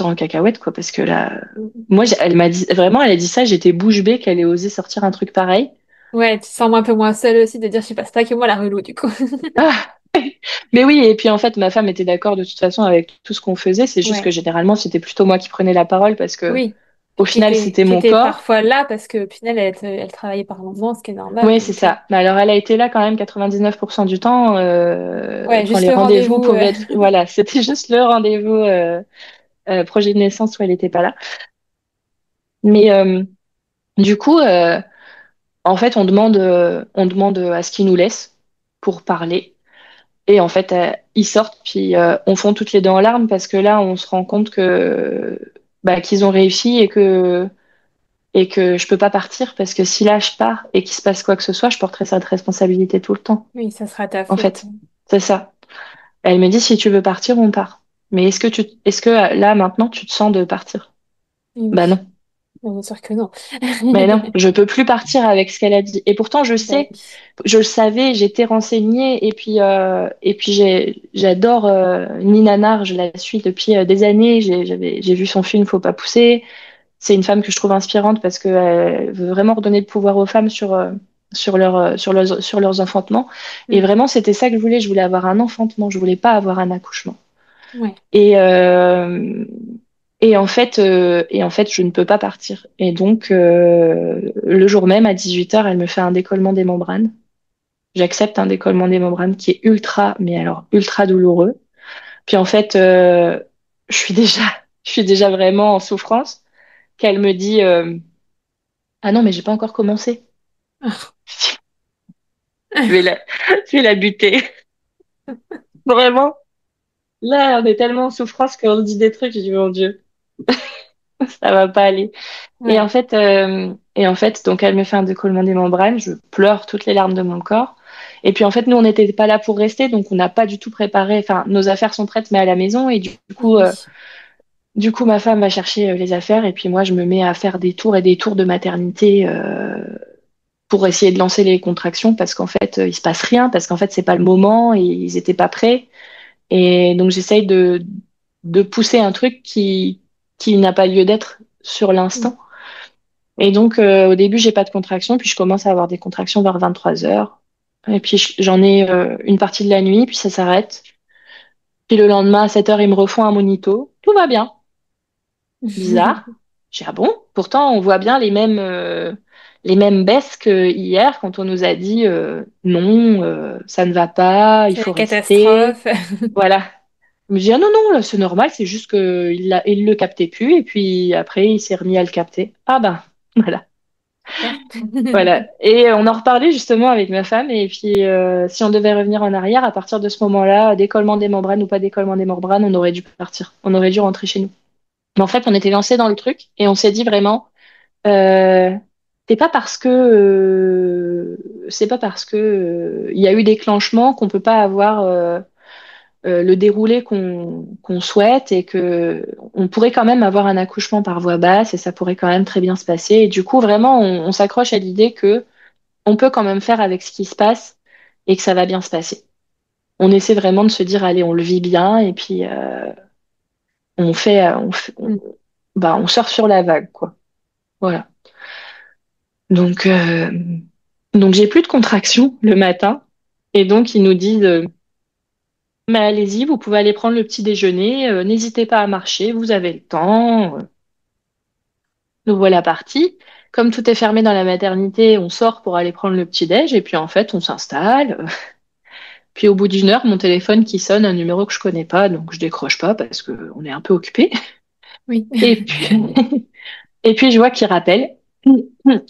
en cacahuète, quoi. Parce que là, moi, elle m'a dit, vraiment, elle a dit ça, j'étais bouche bée qu'elle ait osé sortir un truc pareil. Ouais, tu te sens un peu moins seule aussi de dire, je sais pas, c'est pas que moi la relou du coup. Ah! Mais oui, et puis en fait, ma femme était d'accord de toute façon avec tout ce qu'on faisait. C'est juste que Ouais, généralement, c'était plutôt moi qui prenais la parole parce que oui. au Puis final, c'était qui mon était corps. parfois là parce que au final, elle travaillait par moment, ce qui est normal. Oui, c'est Donc, ça. Mais alors, elle a été là quand même 99% du temps ouais, quand juste les le rendez-vous rendez-vous. pouvaient être. Voilà, c'était juste le rendez-vous projet de naissance où elle n'était pas là. Mais du coup, en fait, on demande à ce qu'ils nous laissent pour parler. Et en fait, ils sortent, puis on fond toutes les deux en larmes parce que là, on se rend compte que qu'ils ont réussi et que je peux pas partir parce que si là je pars et qu'il se passe quoi que ce soit, je porterai cette responsabilité tout le temps. Oui, ça sera ta En faute. fait, c'est ça. Elle me dit si tu veux partir, on part. Mais est-ce que là maintenant tu te sens de partir? Oui, Bah oui. non. Bien sûr que non. Mais non, je peux plus partir avec ce qu'elle a dit. Et pourtant, je Bah sais, oui. je le savais, j'étais renseignée et puis j'adore Nina Nar, je la suis depuis des années. J'ai vu son film Faut pas pousser. C'est une femme que je trouve inspirante parce qu'elle veut vraiment redonner le pouvoir aux femmes sur leurs enfantements. Et Mm. vraiment, c'était ça que je voulais. Je voulais avoir un enfantement. Je voulais pas avoir un accouchement. Ouais. Et, et en fait, je ne peux pas partir. Et donc, le jour même, à 18 h, elle me fait un décollement des membranes. J'accepte un décollement des membranes qui est ultra, mais alors ultra douloureux. Puis en fait, je suis déjà, je suis déjà vraiment en souffrance. Qu'elle me dit, ah non, mais j'ai pas encore commencé. Je vais la, je vais la buter. Vraiment. Là, on est tellement en souffrance qu'on dit des trucs. Je dis, mon Dieu, ça va pas aller. Ouais. Et en fait, donc elle me fait un décollement des membranes, je pleure toutes les larmes de mon corps. Et puis en fait, nous, on n'était pas là pour rester, donc on n'a pas du tout préparé. Enfin, nos affaires sont prêtes, mais à la maison. Et Oui. du coup, ma femme va chercher les affaires, et puis moi, je me mets à faire des tours et des tours de maternité pour essayer de lancer les contractions, parce qu'en fait, il se passe rien, parce qu'en fait, c'est pas le moment, et ils étaient pas prêts. Et donc, j'essaye de pousser un truc qui n'a pas lieu d'être sur Mm. l'instant. Et donc, au début, j'ai pas de contractions, puis je commence à avoir des contractions vers 23 h. Et puis, j'en ai une partie de la nuit, puis ça s'arrête. Puis le lendemain, à 7 h, ils me refont un monito. Tout va bien. Bizarre. J'ai dit, ah bon? Pourtant, on voit bien les mêmes baisses que hier quand on nous a dit non, ça ne va pas, il C'est faut la rester. catastrophe. Voilà. Je me dis, ah non, non, là, c'est normal, c'est juste il le captait plus, et puis après, il s'est remis à le capter. Ah ben, voilà. Super. Voilà. Et on en reparlait justement avec ma femme. Et puis, si on devait revenir en arrière, à partir de ce moment-là, décollement des membranes ou pas décollement des membranes, on aurait dû partir. On aurait dû rentrer chez nous. Mais en fait, on était lancé dans le truc et on s'est dit vraiment, euh, c'est pas parce que il y a eu déclenchement qu'on peut pas avoir le déroulé qu'on souhaite et que on pourrait quand même avoir un accouchement par voie basse et ça pourrait quand même très bien se passer. Et du coup, vraiment, on s'accroche à l'idée que on peut quand même faire avec ce qui se passe et que ça va bien se passer. On essaie vraiment de se dire, allez, on le vit bien et puis Mm. on surfe sur la vague, quoi. Voilà. Donc, donc j'ai plus de contractions le matin et donc ils nous disent, mais allez-y, vous pouvez aller prendre le petit déjeuner, n'hésitez pas à marcher, vous avez le temps. Nous voilà partis. Comme tout est fermé dans la maternité, on sort pour aller prendre le petit déj et puis en fait on s'installe. Puis au bout d'une heure, mon téléphone qui sonne, un numéro que je connais pas, donc je décroche pas parce que on est un peu occupé. Oui. Et puis, et puis je vois qu'il rappelle.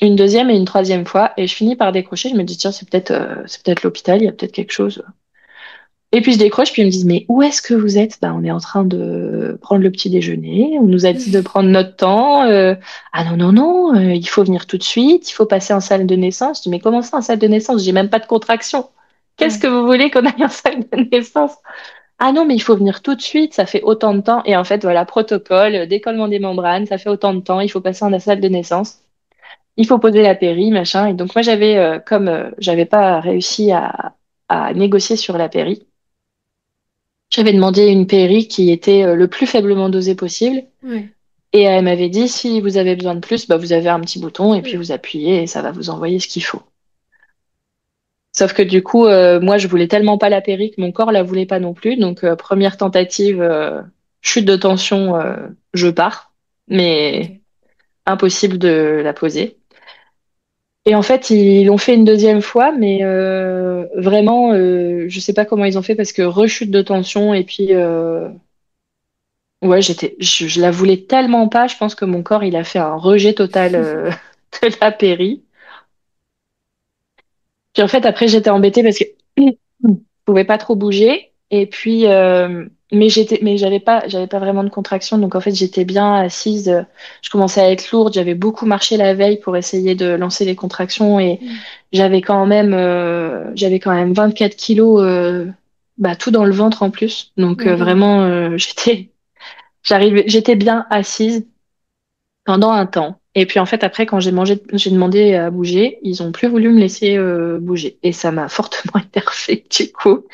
une deuxième et une troisième fois. Et je finis par décrocher. Je me dis, tiens, c'est peut-être l'hôpital, il y a peut-être quelque chose. Et puis je décroche, puis ils me disent, mais où est-ce que vous êtes? Bah, on est en train de prendre le petit déjeuner. On nous a dit de prendre notre temps. Ah non, non, non, il faut venir tout de suite. Il faut passer en salle de naissance. Je dis, mais comment ça en salle de naissance? J'ai même pas de contraction. Qu'est-ce que Ouais. vous voulez qu'on aille en salle de naissance? Ah non, mais il faut venir tout de suite. Ça fait autant de temps. Et en fait, voilà, protocole, décollement des membranes, ça fait autant de temps. Il faut passer en salle de naissance. Il faut poser la péri, machin. Et donc moi, comme j'avais pas réussi à négocier sur la péri, j'avais demandé une PRI qui était le plus faiblement dosée possible. Ouais. Et elle m'avait dit, si vous avez besoin de plus, bah, vous avez un petit bouton et puis Oui. vous appuyez et ça va vous envoyer ce qu'il faut. Sauf que du coup, moi, je voulais tellement pas la PRI que mon corps la voulait pas non plus. Donc, première tentative, chute de tension, je pars. Mais Ok. impossible de la poser. Et en fait, ils l'ont fait une deuxième fois, mais vraiment, je sais pas comment ils ont fait parce que rechute de tension et puis ouais, je la voulais tellement pas, je pense que mon corps, il a fait un rejet total de la péri. Puis en fait, après, j'étais embêtée parce que je pouvais pas trop bouger. Et puis, mais j'avais pas vraiment de contraction. Donc en fait, j'étais bien assise. Je commençais à être lourde. J'avais beaucoup marché la veille pour essayer de lancer les contractions et Mm. j'avais quand même 24 kilos, bah, tout dans le ventre en plus. Donc Ouais. vraiment, j'étais bien assise pendant un temps. Et puis en fait, après, quand j'ai mangé, j'ai demandé à bouger, ils ont plus voulu me laisser bouger. Et ça m'a fortement énervée, du coup,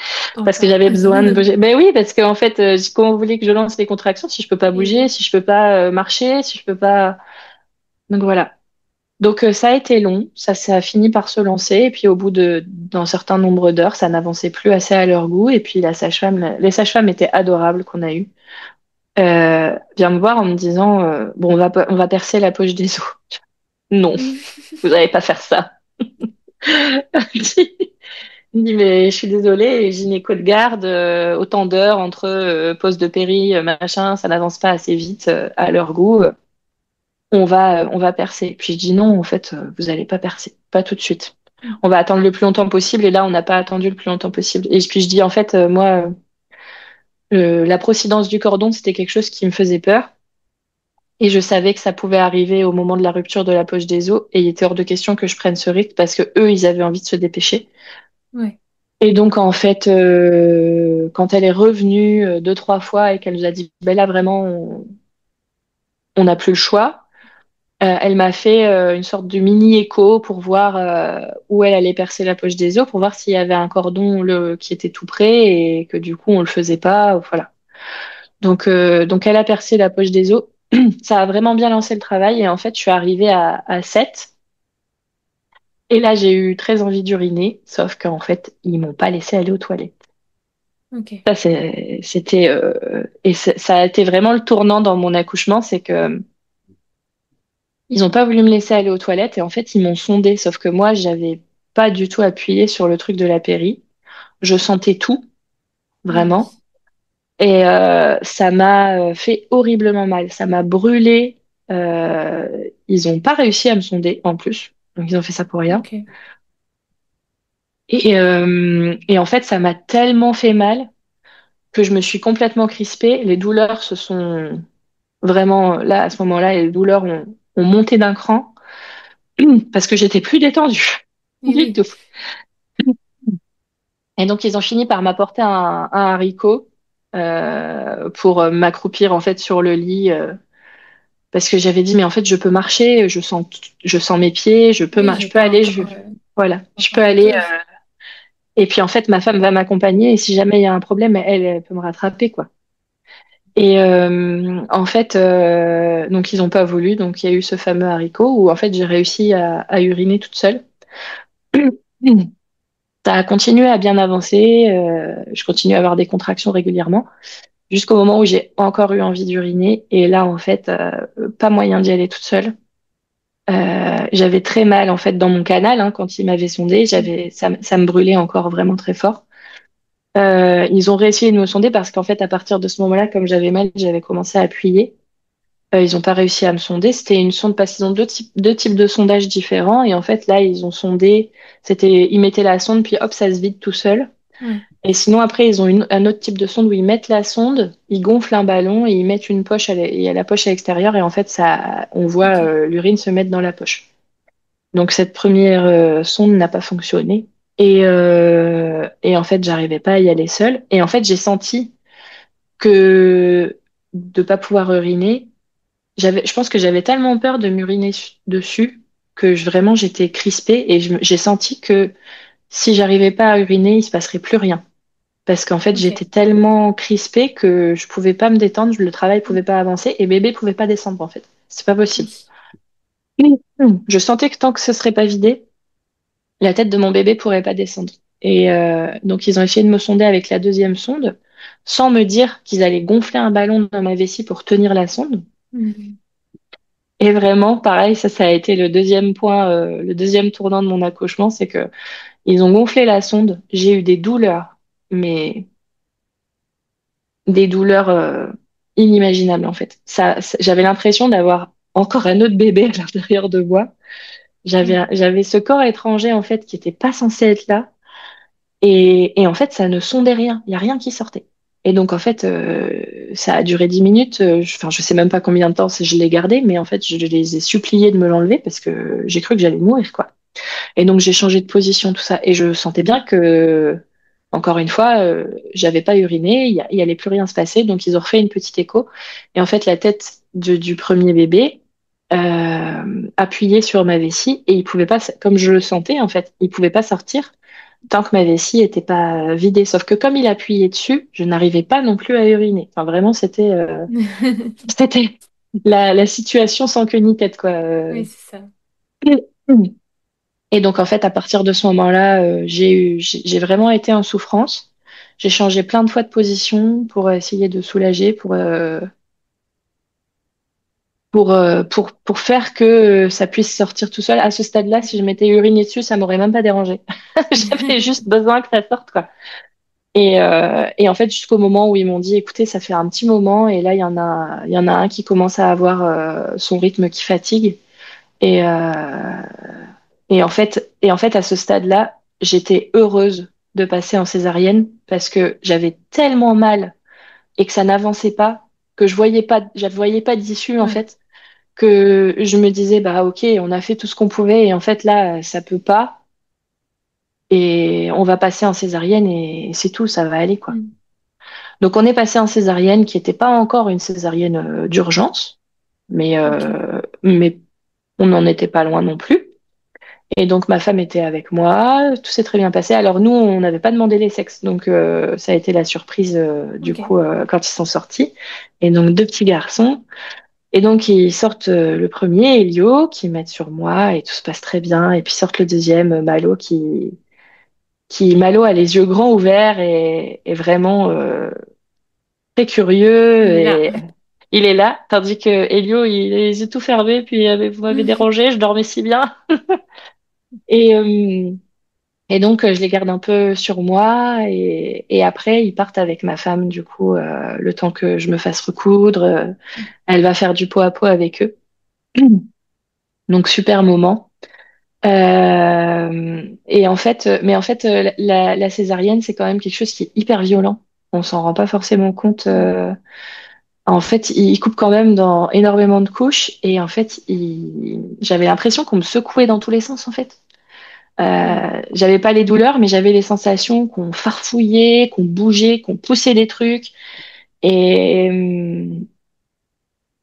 parce que Encore. j'avais besoin de bouger. Ben oui, parce qu'en fait, comment vous voulez que je lance les contractions si je peux pas Et bouger, oui. si je peux pas marcher, si je peux pas. Donc voilà. Donc ça a été long, ça a fini par se lancer. Et puis au bout d'un certain nombre d'heures, ça n'avançait plus assez à leur goût. Et puis les sages-femmes étaient adorables qu'on a eues. Vient me voir en me disant bon, on va percer la poche des os. Non, vous n'allez pas faire ça. Il dit, mais je suis désolée, gynéco de garde, autant d'heures entre pause de péri, machin, ça n'avance pas assez vite à leur goût. On va percer. Puis je dis non, en fait, vous n'allez pas percer, pas tout de suite. On va attendre le plus longtemps possible. Et là, on n'a pas attendu le plus longtemps possible. Et puis je dis, en fait, moi, la procidence du cordon, c'était quelque chose qui me faisait peur. Et je savais que ça pouvait arriver au moment de la rupture de la poche des os. Et il était hors de question que je prenne ce risque parce que eux, ils avaient envie de se dépêcher. Ouais. Et donc, en fait, quand elle est revenue deux, trois fois et qu'elle nous a dit, ben là, vraiment, on n'a plus le choix, elle m'a fait une sorte de mini écho pour voir où elle allait percer la poche des os, pour voir s'il y avait un cordon qui était tout près et que du coup, on le faisait pas. Voilà. Donc elle a percé la poche des os. Ça a vraiment bien lancé le travail et en fait, je suis arrivée à 7. Et là, j'ai eu très envie d'uriner, sauf qu'en fait, ils m'ont pas laissé aller aux toilettes. Ok. Ça, c'était ça a été vraiment le tournant dans mon accouchement, c'est que ils ont pas voulu me laisser aller aux toilettes et en fait ils m'ont sondée, sauf que moi j'avais pas du tout appuyé sur le truc de la péri. Je sentais tout Ah vraiment oui. et ça m'a fait horriblement mal, ça m'a brûlé. Ils ont pas réussi à me sonder en plus, donc ils ont fait ça pour rien. Ok. Et en fait ça m'a tellement fait mal que je me suis complètement crispée. Les douleurs se sont vraiment, là, à ce moment-là, les douleurs ont monté d'un cran parce que j'étais plus détendue Et du oui. tout. Et donc, ils ont fini par m'apporter un haricot pour m'accroupir en fait sur le lit parce que j'avais dit, mais en fait, je peux marcher, je sens mes pieds, Oui, je j'ai peux pas aller, encore, voilà, je peux encore aller. hauteur. Et puis, en fait, ma femme va m'accompagner et si jamais il y a un problème, elle peut me rattraper, quoi. Et en fait, donc ils n'ont pas voulu. Donc il y a eu ce fameux haricot où en fait j'ai réussi à uriner toute seule. Ça a continué à bien avancer. Je continue à avoir des contractions régulièrement jusqu'au moment où j'ai encore eu envie d'uriner. Et là, en fait, pas moyen d'y aller toute seule. J'avais très mal en fait dans mon canal hein, quand ils m'avaient sondé. Ça me brûlait encore vraiment très fort. Ils ont réussi de me sonder parce qu'en fait, à partir de ce moment-là, comme j'avais mal, j'avais commencé à appuyer. Ils n'ont pas réussi à me sonder. C'était une sonde parce qu'ils ont deux types de sondages différents. Et en fait, là, ils ont sondé. Ils mettaient la sonde, puis hop, ça se vide tout seul. Ouais. Et sinon, après, ils ont un autre type de sonde où ils mettent la sonde, ils gonflent un ballon et ils mettent une poche il y a la poche à l'extérieur. Et en fait, on voit Ok. l'urine se mettre dans la poche. Donc, cette première sonde n'a pas fonctionné. Et en fait, j'arrivais pas à y aller seule. Et en fait, j'ai senti que de pas pouvoir uriner, je pense que j'avais tellement peur de m'uriner dessus que vraiment j'étais crispée et j'ai senti que si j'arrivais pas à uriner, il se passerait plus rien. Parce qu'en fait, Ok. j'étais tellement crispée que je pouvais pas me détendre, le travail pouvait pas avancer et bébé pouvait pas descendre en fait. C'est pas possible. Oui. Je sentais que tant que ce serait pas vidé, la tête de mon bébé pourrait pas descendre. Et donc ils ont essayé de me sonder avec la deuxième sonde, sans me dire qu'ils allaient gonfler un ballon dans ma vessie pour tenir la sonde. Mhm. Et vraiment, pareil, ça a été le deuxième point, le deuxième tournant de mon accouchement, c'est que ils ont gonflé la sonde. J'ai eu des douleurs, mais des douleurs inimaginables en fait. J'avais l'impression d'avoir encore un autre bébé à l'intérieur de moi. Ouais. J'avais ce corps étranger en fait qui était pas censé être là. Et en fait, ça ne sondait rien. Il y a rien qui sortait. Et donc en fait, ça a duré 10 minutes. Enfin, je sais même pas combien de temps je l'ai gardé, mais en fait, je les ai suppliés de me l'enlever parce que j'ai cru que j'allais mourir quoi. Et donc j'ai changé de position, tout ça. Et je sentais bien que, encore une fois, j'avais pas uriné, il y allait plus rien se passer. Donc ils ont refait une petite écho. Et en fait, la tête du premier bébé appuyait sur ma vessie et il pouvait pas, comme je le sentais en fait, il pouvait pas sortir tant que ma vessie était pas vidée. Sauf que comme il appuyait dessus, je n'arrivais pas non plus à uriner. Enfin vraiment, c'était la situation sans queue ni tête quoi. Oui, c'est ça. Et donc, en fait, à partir de ce moment-là, j'ai vraiment été en souffrance. J'ai changé plein de fois de position pour essayer de soulager, pour faire que ça puisse sortir tout seul. À ce stade-là, si je m'étais uriné dessus, ça m'aurait même pas dérangé. J'avais juste besoin que ça sorte, quoi. Et en fait, jusqu'au moment où ils m'ont dit, écoutez, ça fait un petit moment, et là, il y en a un qui commence à avoir son rythme qui fatigue. Et, et en fait, à ce stade-là, j'étais heureuse de passer en césarienne parce que j'avais tellement mal et que ça n'avançait pas, que je voyais pas d'issue en Ouais. fait, que je me disais bah ok, on a fait tout ce qu'on pouvait et en fait là, ça peut pas et on va passer en césarienne et c'est tout, ça va aller quoi. Mm. Donc on est passé en césarienne qui n'était pas encore une césarienne d'urgence, Ok. mais on n'en était pas loin non plus. Et donc ma femme était avec moi, tout s'est très bien passé. Alors nous, on n'avait pas demandé les sexes, donc ça a été la surprise du Ok. coup quand ils sont sortis. Et donc deux petits garçons. Et donc ils sortent le premier, Elio, qui met sur moi et tout se passe très bien. Et puis sortent le deuxième, Malo, qui Malo a les yeux grands ouverts et vraiment très curieux Il est là. et il est là, tandis que Elio, il a les yeux tout fermés. Puis vous m'avez dérangé, je dormais si bien. Et Et donc, je les garde un peu sur moi et après, ils partent avec ma femme, du coup, le temps que je me fasse recoudre. Elle va faire du pot à pot avec eux. Donc, super moment. Et en fait, mais en fait, la césarienne, c'est quand même quelque chose qui est hyper violent. On s'en rend pas forcément compte. Mm. En fait, il coupe quand même dans énormément de couches et en fait, j'avais l'impression qu'on me secouait dans tous les sens, en fait. Ouais. J'avais pas les douleurs, mais j'avais les sensations qu'on farfouillait, qu'on bougeait, qu'on poussait des trucs. Et,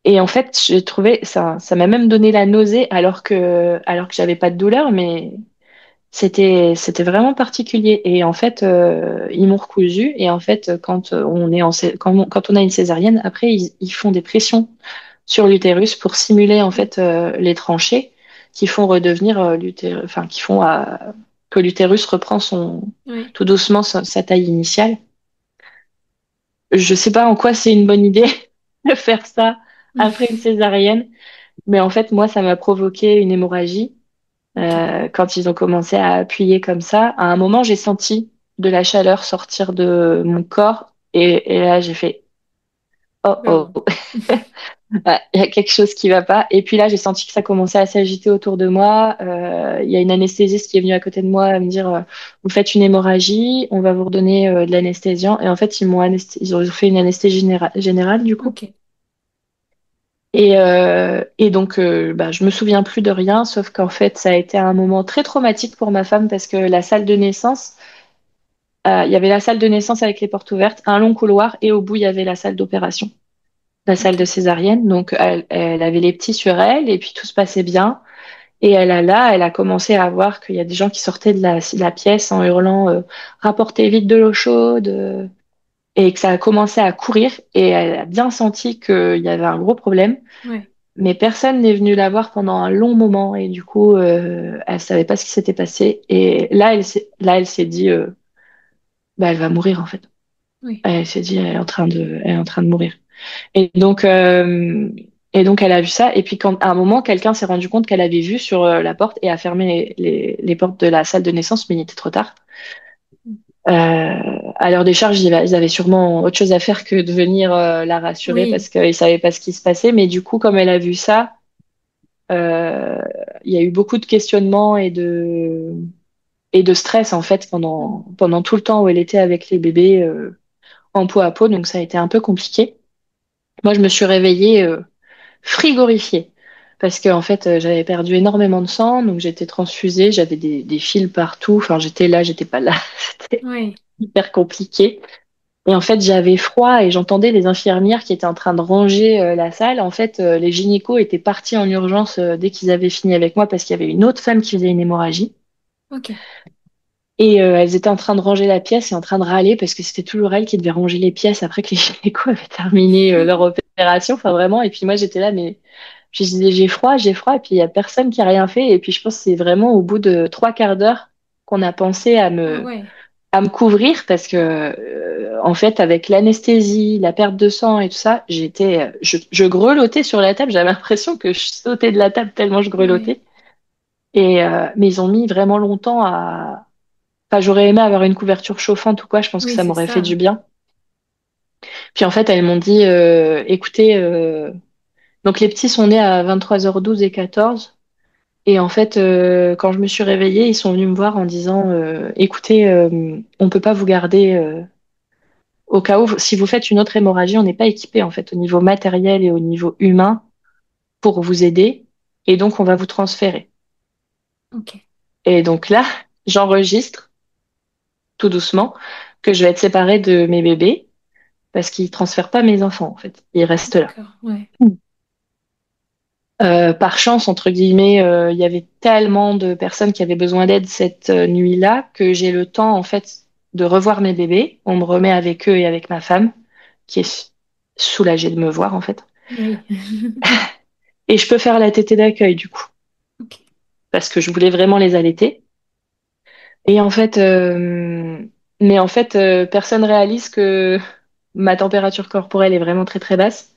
et en fait, j'ai trouvé ça m'a même donné la nausée alors que j'avais pas de douleur, mais c'était vraiment particulier. Et en fait, ils m'ont recousu. Et en fait, quand on a une césarienne, après ils font des pressions sur l'utérus pour simuler en Mm. fait les tranchées qui font redevenir l'utérus, enfin qui font que l'utérus reprend Ouais. tout doucement sa taille initiale. Je sais pas en quoi c'est une bonne idée de faire ça après une césarienne, mais en fait moi ça m'a provoqué une hémorragie Ok. quand ils ont commencé à appuyer comme ça. À un moment j'ai senti de la chaleur sortir de mon corps et là j'ai fait oh oh. Waouh. Ouais, il y a quelque chose qui va pas. Et puis là, j'ai senti que ça commençait à s'agiter autour de moi. Il y a une anesthésiste qui est venue à côté de moi à me dire, vous faites une hémorragie, on va vous redonner de l'anesthésiant. Et en fait, ils ont fait une anesthésie générale du coup. Ok. Et donc, bah, je me souviens plus de rien, sauf qu'en fait, ça a été un moment très traumatique pour ma femme parce que la salle de naissance, il y avait la salle de naissance avec les portes ouvertes, un long couloir, et au bout, il y avait la salle d'opération, la salle de Ok. césarienne. Donc, elle avait les petits sur elle, et puis tout se passait bien. Et elle a commencé à voir qu'il y a des gens qui sortaient de la pièce en hurlant rapportez vite de l'eau chaude, et que ça a commencé à courir. Et elle a bien senti qu'il y avait un gros problème. Ouais. Mais personne n'est venu la voir pendant un long moment. Et du coup, elle savait pas ce qui s'était passé. Et là, elle s'est dit bah, elle va mourir en fait. Oui. Elle s'est dit elle est en train de mourir. Et donc, euh, et donc, elle a vu ça. Et puis, à un moment, quelqu'un s'est rendu compte qu'elle avait vu sur la porte et a fermé les portes de la salle de naissance, mais il était trop tard. À l'heure des charges, ils avaient sûrement autre chose à faire que de venir la rassurer parce Oui. qu'ils savaient pas ce qui se passait. Mais du coup, comme elle a vu ça, euh, il y a eu beaucoup de questionnements et de stress en fait pendant tout le temps où elle était avec les bébés en peau à peau. Donc, ça a été un peu compliqué. Moi, je me suis réveillée frigorifiée parce que en fait j'avais perdu énormément de sang, donc j'étais transfusée, j'avais des fils partout, enfin j'étais là, j'étais pas là. C'était Oui. hyper compliqué. Et en fait j'avais froid et j'entendais les infirmières qui étaient en train de ranger la salle. En fait les gynécos étaient partis en urgence dès qu'ils avaient fini avec moi parce qu'il y avait une autre femme qui faisait une hémorragie. Ok. Et elles étaient en train de ranger la pièce et en train de râler parce que c'était toujours elles qui devaient ranger les pièces après que les gynécos avaient terminé leur opération. Enfin, vraiment. Et puis moi, j'étais là, mais je disais, j'ai froid, j'ai froid. Et puis il y a personne qui a rien fait. Et puis je pense que c'est vraiment au bout de trois quarts d'heure qu'on a pensé Ah ouais. à me couvrir parce que, en fait, avec l'anesthésie, la perte de sang et tout ça, je grelottais sur la table. J'avais l'impression que je sautais de la table tellement je Ouais. grelottais. Mais ils ont mis vraiment longtemps Enfin, j'aurais aimé avoir une couverture chauffante ou quoi, je pense que Oui, ça c'est m'aurait fait ça. du bien. Puis en fait, elles m'ont dit, écoutez, donc les petits sont nés à 23h12 et 14. Et en fait, quand je me suis réveillée, ils sont venus me voir en disant, écoutez, on peut pas vous garder au cas où, si vous faites une autre hémorragie, on n'est pas équipé en fait au niveau matériel et au niveau humain pour vous aider. Et donc, on va vous transférer. Ok. Et donc là, j'enregistre tout doucement que je vais être séparée de mes bébés parce qu'ils transfèrent pas mes enfants en fait. Ils restent là. D'accord. Ouais. Par chance, entre guillemets, il y avait tellement de personnes qui avaient besoin d'aide cette nuit-là que j'ai le temps en fait de revoir mes bébés. On me remet avec eux et avec ma femme qui est soulagée de me voir en fait. Oui. Et je peux faire la tétée d'accueil du coup Ok. parce que je voulais vraiment les allaiter. Et en fait, personne réalise que ma température corporelle est vraiment très très basse.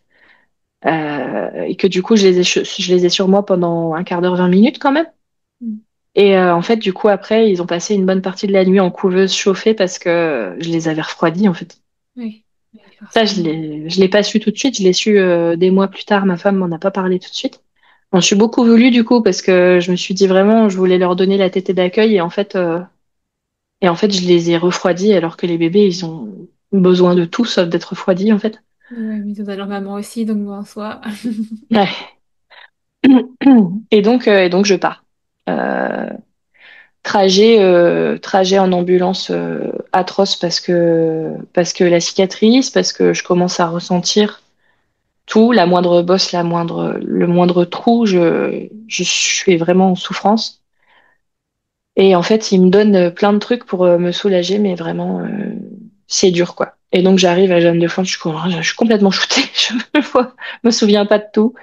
Et que du coup, je les ai sur moi pendant un quart d'heure, 20 minutes quand même. Mm. Et en fait, du coup, après, ils ont passé une bonne partie de la nuit en couveuse chauffée parce que je les avais refroidis, en fait. Oui. Oui, Ça, forcément. je l'ai pas su tout de suite. Je l'ai su des mois plus tard. Ma femme m'en a pas parlé tout de suite. Bon, je suis beaucoup voulu, du coup, parce que je me suis dit vraiment, je voulais leur donner la tétée d'accueil. Et en fait, je les ai refroidis alors que les bébés, ils ont besoin de tout sauf d'être refroidis, en fait. Ouais, mais ils ont leur maman aussi, donc bon, en soi. Ouais. Et donc je pars. Euh, trajet en ambulance atroce parce que la cicatrice, parce que je commence à ressentir tout, la moindre bosse, le moindre trou, je suis vraiment en souffrance. Et en fait, il me donne plein de trucs pour me soulager, mais vraiment, c'est dur, quoi. Et donc, j'arrive à Jeanne de France, je suis complètement shootée, me souviens pas de tout.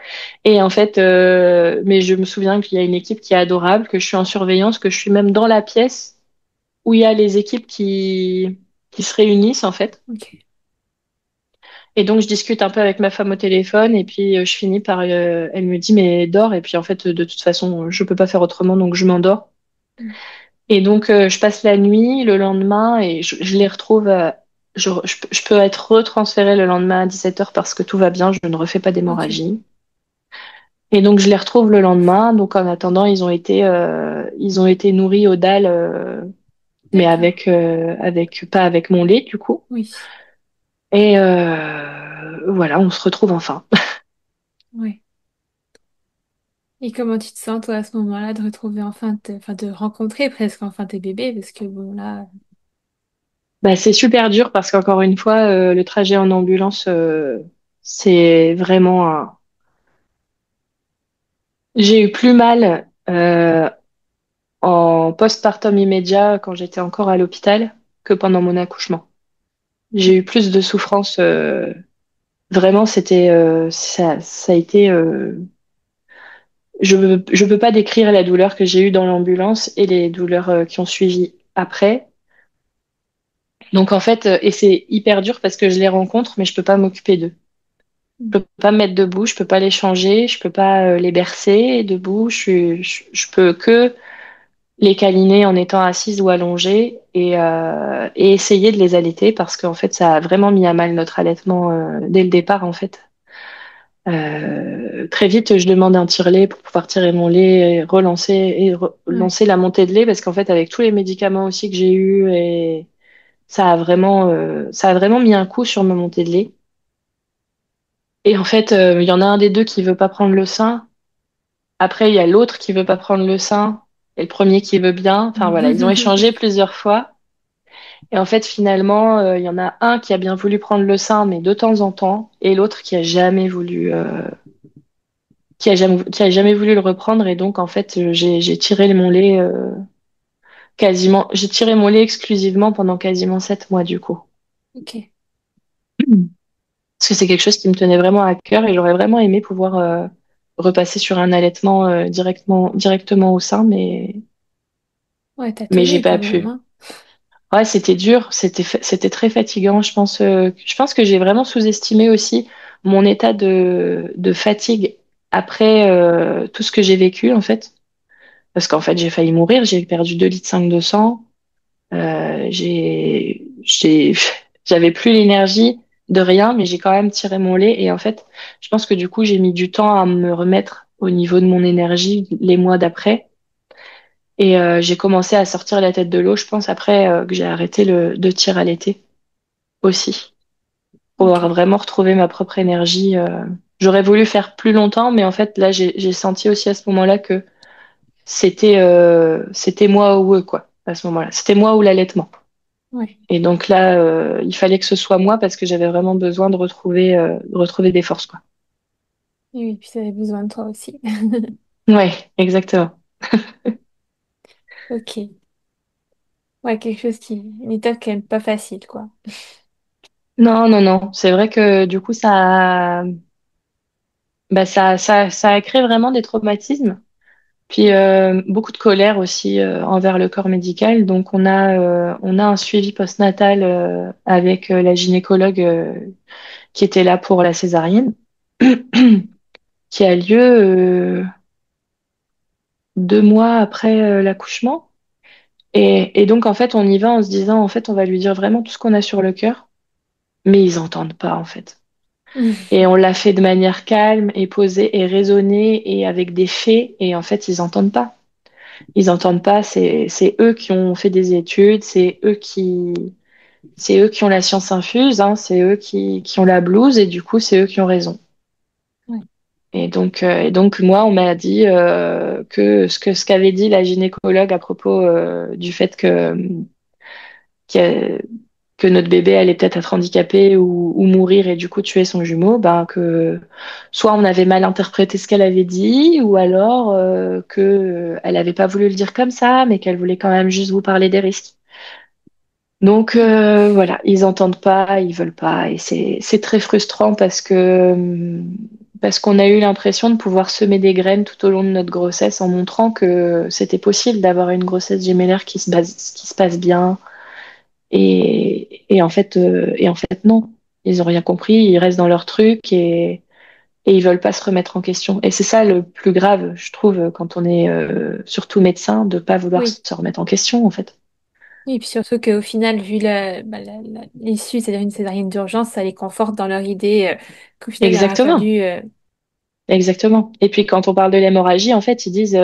Et en fait, mais je me souviens qu'il y a une équipe qui est adorable, que je suis en surveillance, que je suis même dans la pièce où il y a les équipes qui se réunissent en fait. Ok. Et donc je discute un peu avec ma femme au téléphone et puis je finis par, elle me dit mais dors et puis en fait de toute façon je peux pas faire autrement donc je m'endors. Mm. Et donc je passe la nuit le lendemain et je les retrouve. je peux être retransférée le lendemain à 17h parce que tout va bien, je ne refais pas Ok. d'hémorragie. Et donc, je les retrouve le lendemain. Donc, en attendant, ils ont été nourris au dalle, mais D'accord. pas avec mon lait, du coup. Oui. Et voilà, on se retrouve enfin. Ouais. Et comment tu te sens, toi, à ce moment-là, de retrouver enfin, enfin, de rencontrer presque enfin tes bébés, parce que bon, là. Bah, c'est super dur parce qu'encore une fois, le trajet en ambulance, c'est vraiment un... J'ai eu plus mal en postpartum immédiat quand j'étais encore à l'hôpital que pendant mon accouchement. J'ai eu plus de souffrance. Vraiment, ça a été. Je peux pas décrire la douleur que j'ai eue dans l'ambulance et les douleurs qui ont suivi après. Donc en fait, et c'est hyper dur parce que je les rencontre, mais je peux pas m'occuper d'eux. Je peux pas me mettre debout, je peux pas les changer, je peux pas les bercer debout. Je peux que les câliner en étant assise ou allongée et essayer de les allaiter parce qu'en fait, ça a vraiment mis à mal notre allaitement dès le départ en fait. Très vite, je demande un tire-lait pour pouvoir tirer mon lait et Ouais. lancer la montée de lait parce qu'en fait, avec tous les médicaments aussi que j'ai eus, et ça a vraiment mis un coup sur ma montée de lait. Et en fait, il y en a un des deux qui veut pas prendre le sein. Après, il y a l'autre qui veut pas prendre le sein et le premier qui veut bien. Enfin voilà, ils ont échangé plusieurs fois. Et en fait, finalement, il y en a un qui a bien voulu prendre le sein, mais de temps en temps, et l'autre qui a jamais voulu le reprendre. Et donc, en fait, j'ai tiré mon lait j'ai tiré mon lait exclusivement pendant quasiment 7 mois, du coup. Ok. Parce que c'est quelque chose qui me tenait vraiment à cœur et j'aurais vraiment aimé pouvoir repasser sur un allaitement directement au sein, Ouais, t'as mais j'ai tenu pas quand même, pu. hein. Ouais, c'était dur, c'était très fatigant. Je pense que j'ai vraiment sous-estimé aussi mon état de fatigue après tout ce que j'ai vécu, en fait. Parce qu'en fait, j'ai failli mourir, j'ai perdu 2,5 litres de sang. J'ai, j'avais plus l'énergie de rien, mais j'ai quand même tiré mon lait. Et en fait, je pense que du coup, j'ai mis du temps à me remettre au niveau de mon énergie les mois d'après. Et j'ai commencé à sortir la tête de l'eau, je pense, après que j'ai arrêté de tir à l'été aussi, pour Ok. pouvoir vraiment retrouver ma propre énergie. J'aurais voulu faire plus longtemps, mais en fait, là, j'ai senti aussi à ce moment-là que c'était moi ou eux, quoi, à ce moment-là. C'était moi ou l'allaitement. Ouais. Et donc là, il fallait que ce soit moi parce que j'avais vraiment besoin de retrouver des forces, quoi. Et oui, puis t'avais besoin de toi aussi. Ouais, exactement. Ok. Ouais, quelque chose qui. Une étape quand même pas facile, quoi. Non, non, non. C'est vrai que du coup, ça a créé vraiment des traumatismes. Puis beaucoup de colère aussi envers le corps médical. Donc on a un suivi postnatal avec la gynécologue qui était là pour la césarienne, qui a lieu 2 mois après l'accouchement. Et donc, en fait, on y va en se disant, en fait, on va lui dire vraiment tout ce qu'on a sur le cœur, mais ils entendent pas, en fait. Et on l'a fait de manière calme et posée et raisonnée et avec des faits, et en fait, ils entendent pas. Ils entendent pas, c'est eux qui ont fait des études, c'est eux qui ont la science infuse, hein, c'est eux qui ont la blouse, et du coup, c'est eux qui ont raison. Ouais. Et donc moi, on m'a dit que ce qu'avait dit la gynécologue à propos du fait que que notre bébé allait peut-être être handicapé ou mourir et du coup tuer son jumeau, ben que soit on avait mal interprété ce qu'elle avait dit, ou alors que elle avait pas voulu le dire comme ça, mais qu'elle voulait quand même juste vous parler des risques. Donc voilà, ils entendent pas, ils veulent pas, et c'est très frustrant parce qu'on a eu l'impression de pouvoir semer des graines tout au long de notre grossesse en montrant que c'était possible d'avoir une grossesse gémellaire qui se passe bien et en fait, non. Ils ont rien compris, ils restent dans leur truc et ils veulent pas se remettre en question. Et c'est ça le plus grave, je trouve, quand on est surtout médecin, de pas vouloir Oui. se remettre en question, en fait. Et puis surtout qu'au final, vu l'issue, c'est-à-dire une césarienne d'urgence, ça les conforte dans leur idée qu'au final, il aura Exactement, fallu... exactement. Et puis quand on parle de l'hémorragie, en fait, ils disent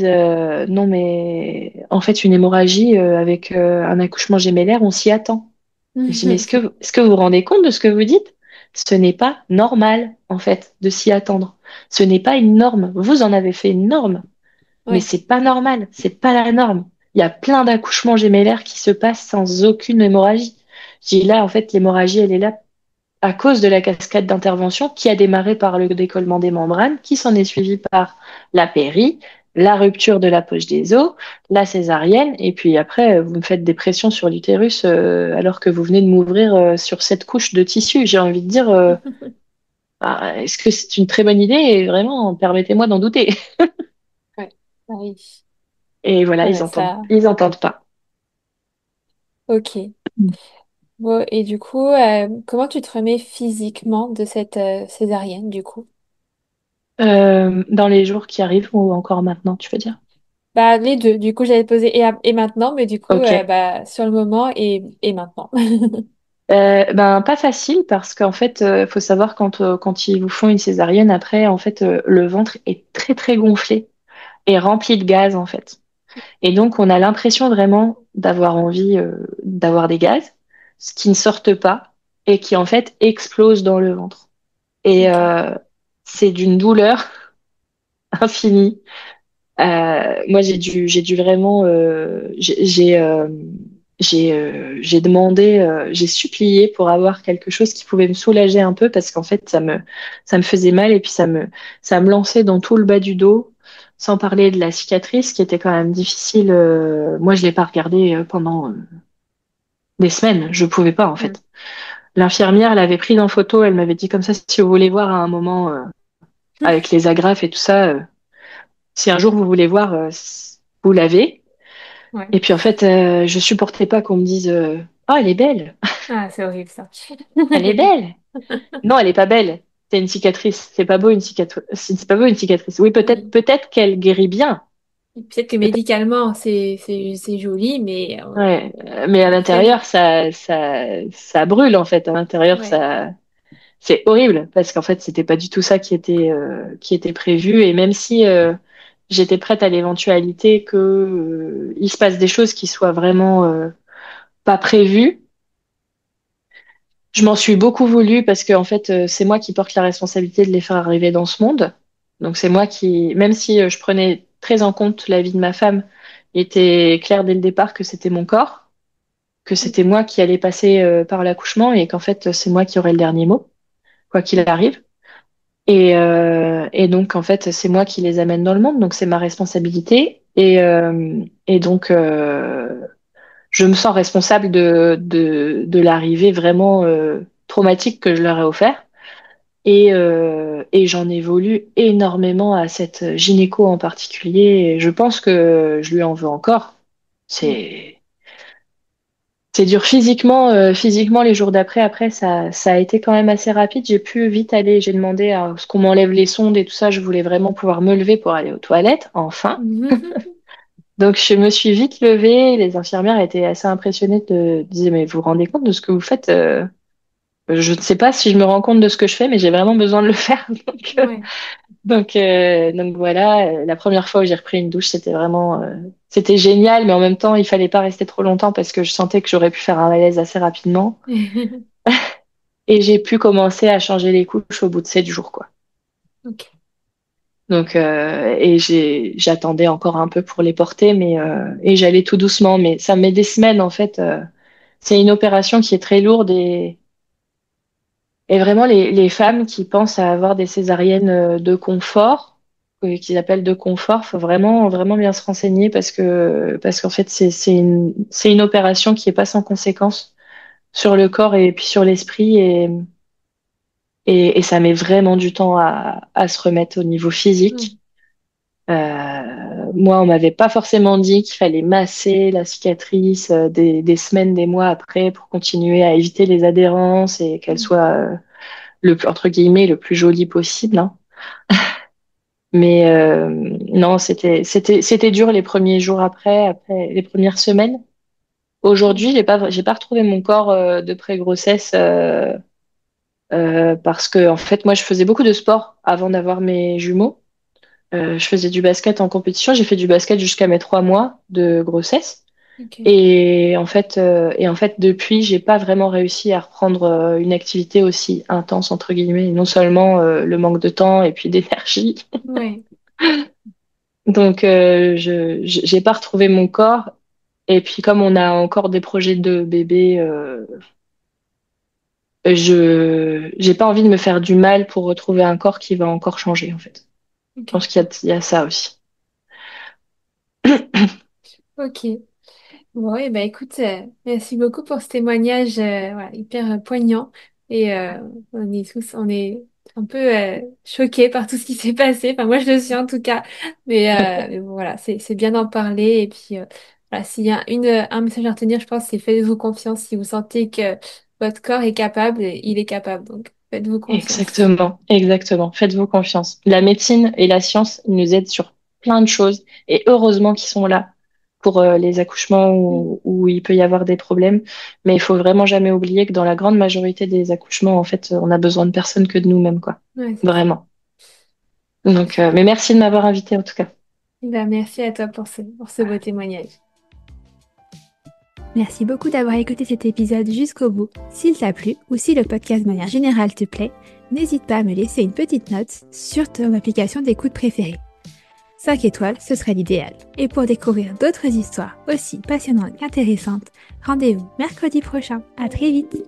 non, mais en fait, une hémorragie avec un accouchement gémellaire, on s'y attend. Et je dis, mais est-ce que vous vous rendez compte de ce que vous dites? Ce n'est pas normal, en fait, de s'y attendre. Ce n'est pas une norme. Vous en avez fait une norme, mais Ouais, c'est pas normal. C'est pas la norme. Il y a plein d'accouchements gémellaires qui se passent sans aucune hémorragie. Je dis là, en fait, l'hémorragie, elle est là à cause de la cascade d'intervention qui a démarré par le décollement des membranes, qui s'en est suivi par la péri, la rupture de la poche des os, la césarienne, et puis après, vous me faites des pressions sur l'utérus alors que vous venez de m'ouvrir sur cette couche de tissu. J'ai envie de dire, est-ce que c'est une très bonne idée? Et vraiment, permettez-moi d'en douter. ouais. Ah oui. Et voilà, Ah bah ça, ils entendent pas. ok. Bon, et du coup, comment tu te remets physiquement de cette césarienne, du coup? Dans les jours qui arrivent ou encore maintenant, tu veux dire? Bah, les deux. Du coup, j'avais posé et maintenant, mais du coup, Ok. bah, sur le moment et maintenant. Ben pas facile parce qu'en fait, faut savoir quand ils vous font une césarienne après, en fait, le ventre est très très gonflé et rempli de gaz en fait. Et donc on a l'impression vraiment d'avoir envie d'avoir des gaz, ce qui ne sortent pas et qui en fait explosent dans le ventre. Et Ok. c'est d'une douleur infinie. Moi, j'ai dû vraiment, j'ai demandé, j'ai supplié pour avoir quelque chose qui pouvait me soulager un peu parce qu'en fait, ça me faisait mal et puis ça me lançait dans tout le bas du dos, sans parler de la cicatrice qui était quand même difficile. Moi, je l'ai pas regardée pendant des semaines. Je pouvais pas, en Mm. fait. L'infirmière l'avait prise en photo. Elle m'avait dit comme ça, si vous voulez voir à un moment, avec les agrafes et tout ça, si un jour vous voulez voir, vous l'avez. Ouais. Et puis en fait, je supportais pas qu'on me dise oh, elle est belle, Ah, c'est horrible ça. elle est belle. Non, elle est pas belle. C'est une cicatrice. C'est pas beau une cicatrice. C'est pas beau une cicatrice. Oui, Oui. peut-être qu'elle guérit bien. Et peut-être que médicalement, c'est joli, mais Ouais. Mais à dans les faits, l'intérieur, ça brûle en fait. À l'intérieur, ouais. c'est horrible parce qu'en fait, c'était pas du tout ça qui était prévu. Et même si j'étais prête à l'éventualité que il se passe des choses qui soient vraiment pas prévues. Je m'en suis beaucoup voulu parce que en fait, c'est moi qui porte la responsabilité de les faire arriver dans ce monde. Donc c'est moi qui, même si je prenais très en compte la vie de ma femme, il était clair dès le départ que c'était mon corps, que c'était moi qui allais passer par l'accouchement et qu'en fait c'est moi qui aurais le dernier mot, quoi qu'il arrive. Et donc en fait c'est moi qui les amène dans le monde, donc c'est ma responsabilité. Et donc je me sens responsable de l'arrivée vraiment traumatique que je leur ai offert. Et j'en ai voulu énormément à cette gynéco en particulier. Et je pense que je lui en veux encore. Mm. C'est, c'est dur physiquement. Physiquement, les jours d'après, après, ça a été quand même assez rapide. J'ai pu vite aller. J'ai demandé à ce qu'on m'enlève les sondes et tout ça. Je voulais vraiment pouvoir me lever pour aller aux toilettes, enfin. Donc, je me suis vite levée. Les infirmières étaient assez impressionnées disaient, mais vous vous rendez compte de ce que vous faites? Je ne sais pas si je me rends compte de ce que je fais, mais j'ai vraiment besoin de le faire. Ouais. Donc voilà, la première fois où j'ai repris une douche, c'était vraiment, c'était génial, mais en même temps, il fallait pas rester trop longtemps parce que je sentais que j'aurais pu faire un malaise assez rapidement. Et j'ai pu commencer à changer les couches au bout de 7 jours, quoi. Ok. Donc, j'attendais encore un peu pour les porter, et j'allais tout doucement, mais ça met des semaines, en fait. C'est une opération qui est très lourde et vraiment, les femmes qui pensent à avoir des césariennes de confort, qu'ils appellent de confort, faut vraiment, vraiment bien se renseigner parce qu'en fait, c'est une opération qui est pas sans conséquences sur le corps et puis sur l'esprit et ça met vraiment du temps à se remettre au niveau physique. Mm. Moi, on m'avait pas forcément dit qu'il fallait masser la cicatrice des semaines, des mois après pour continuer à éviter les adhérences et qu'elle Mm. soit entre guillemets, le plus joli possible, hein. Mais non, c'était dur les premiers jours après les premières semaines. Aujourd'hui, j'ai pas retrouvé mon corps de pré-grossesse parce que en fait, moi, je faisais beaucoup de sport avant d'avoir mes jumeaux. Je faisais du basket en compétition. J'ai fait du basket jusqu'à mes 3 mois de grossesse. Ok. Et en fait, depuis, j'ai pas vraiment réussi à reprendre une activité aussi intense entre guillemets. Non seulement le manque de temps et puis d'énergie. Ouais. Donc, j'ai pas retrouvé mon corps. Et puis, comme on a encore des projets de bébé, j'ai pas envie de me faire du mal pour retrouver un corps qui va encore changer, en fait. Je Ok. pense qu'il y a ça aussi. Ok. Bon, et ben écoute, merci beaucoup pour ce témoignage voilà, hyper poignant. Et on est un peu choqués par tout ce qui s'est passé. Enfin, moi, je le suis en tout cas. Mais bon, voilà, c'est bien d'en parler. Et puis, voilà, s'il y a un message à retenir, je pense, c'est faites-vous confiance. Si vous sentez que votre corps est capable, il est capable. Donc, faites-vous confiance. Exactement, exactement. Faites-vous confiance. La médecine et la science ils nous aident sur plein de choses et heureusement qu'ils sont là pour les accouchements Mm. où il peut y avoir des problèmes. Mais il faut vraiment jamais oublier que dans la grande majorité des accouchements, en fait, on a besoin de personne que de nous-mêmes, quoi. Ouais, c'est ça. Vraiment. Donc, mais merci de m'avoir invité en tout cas. Ben, merci à toi pour ce beau témoignage. Merci beaucoup d'avoir écouté cet épisode jusqu'au bout. S'il t'a plu ou si le podcast de manière générale te plaît, n'hésite pas à me laisser une petite note sur ton application d'écoute préférée. 5 étoiles, ce serait l'idéal. Et pour découvrir d'autres histoires aussi passionnantes qu'intéressantes, rendez-vous mercredi prochain. À très vite!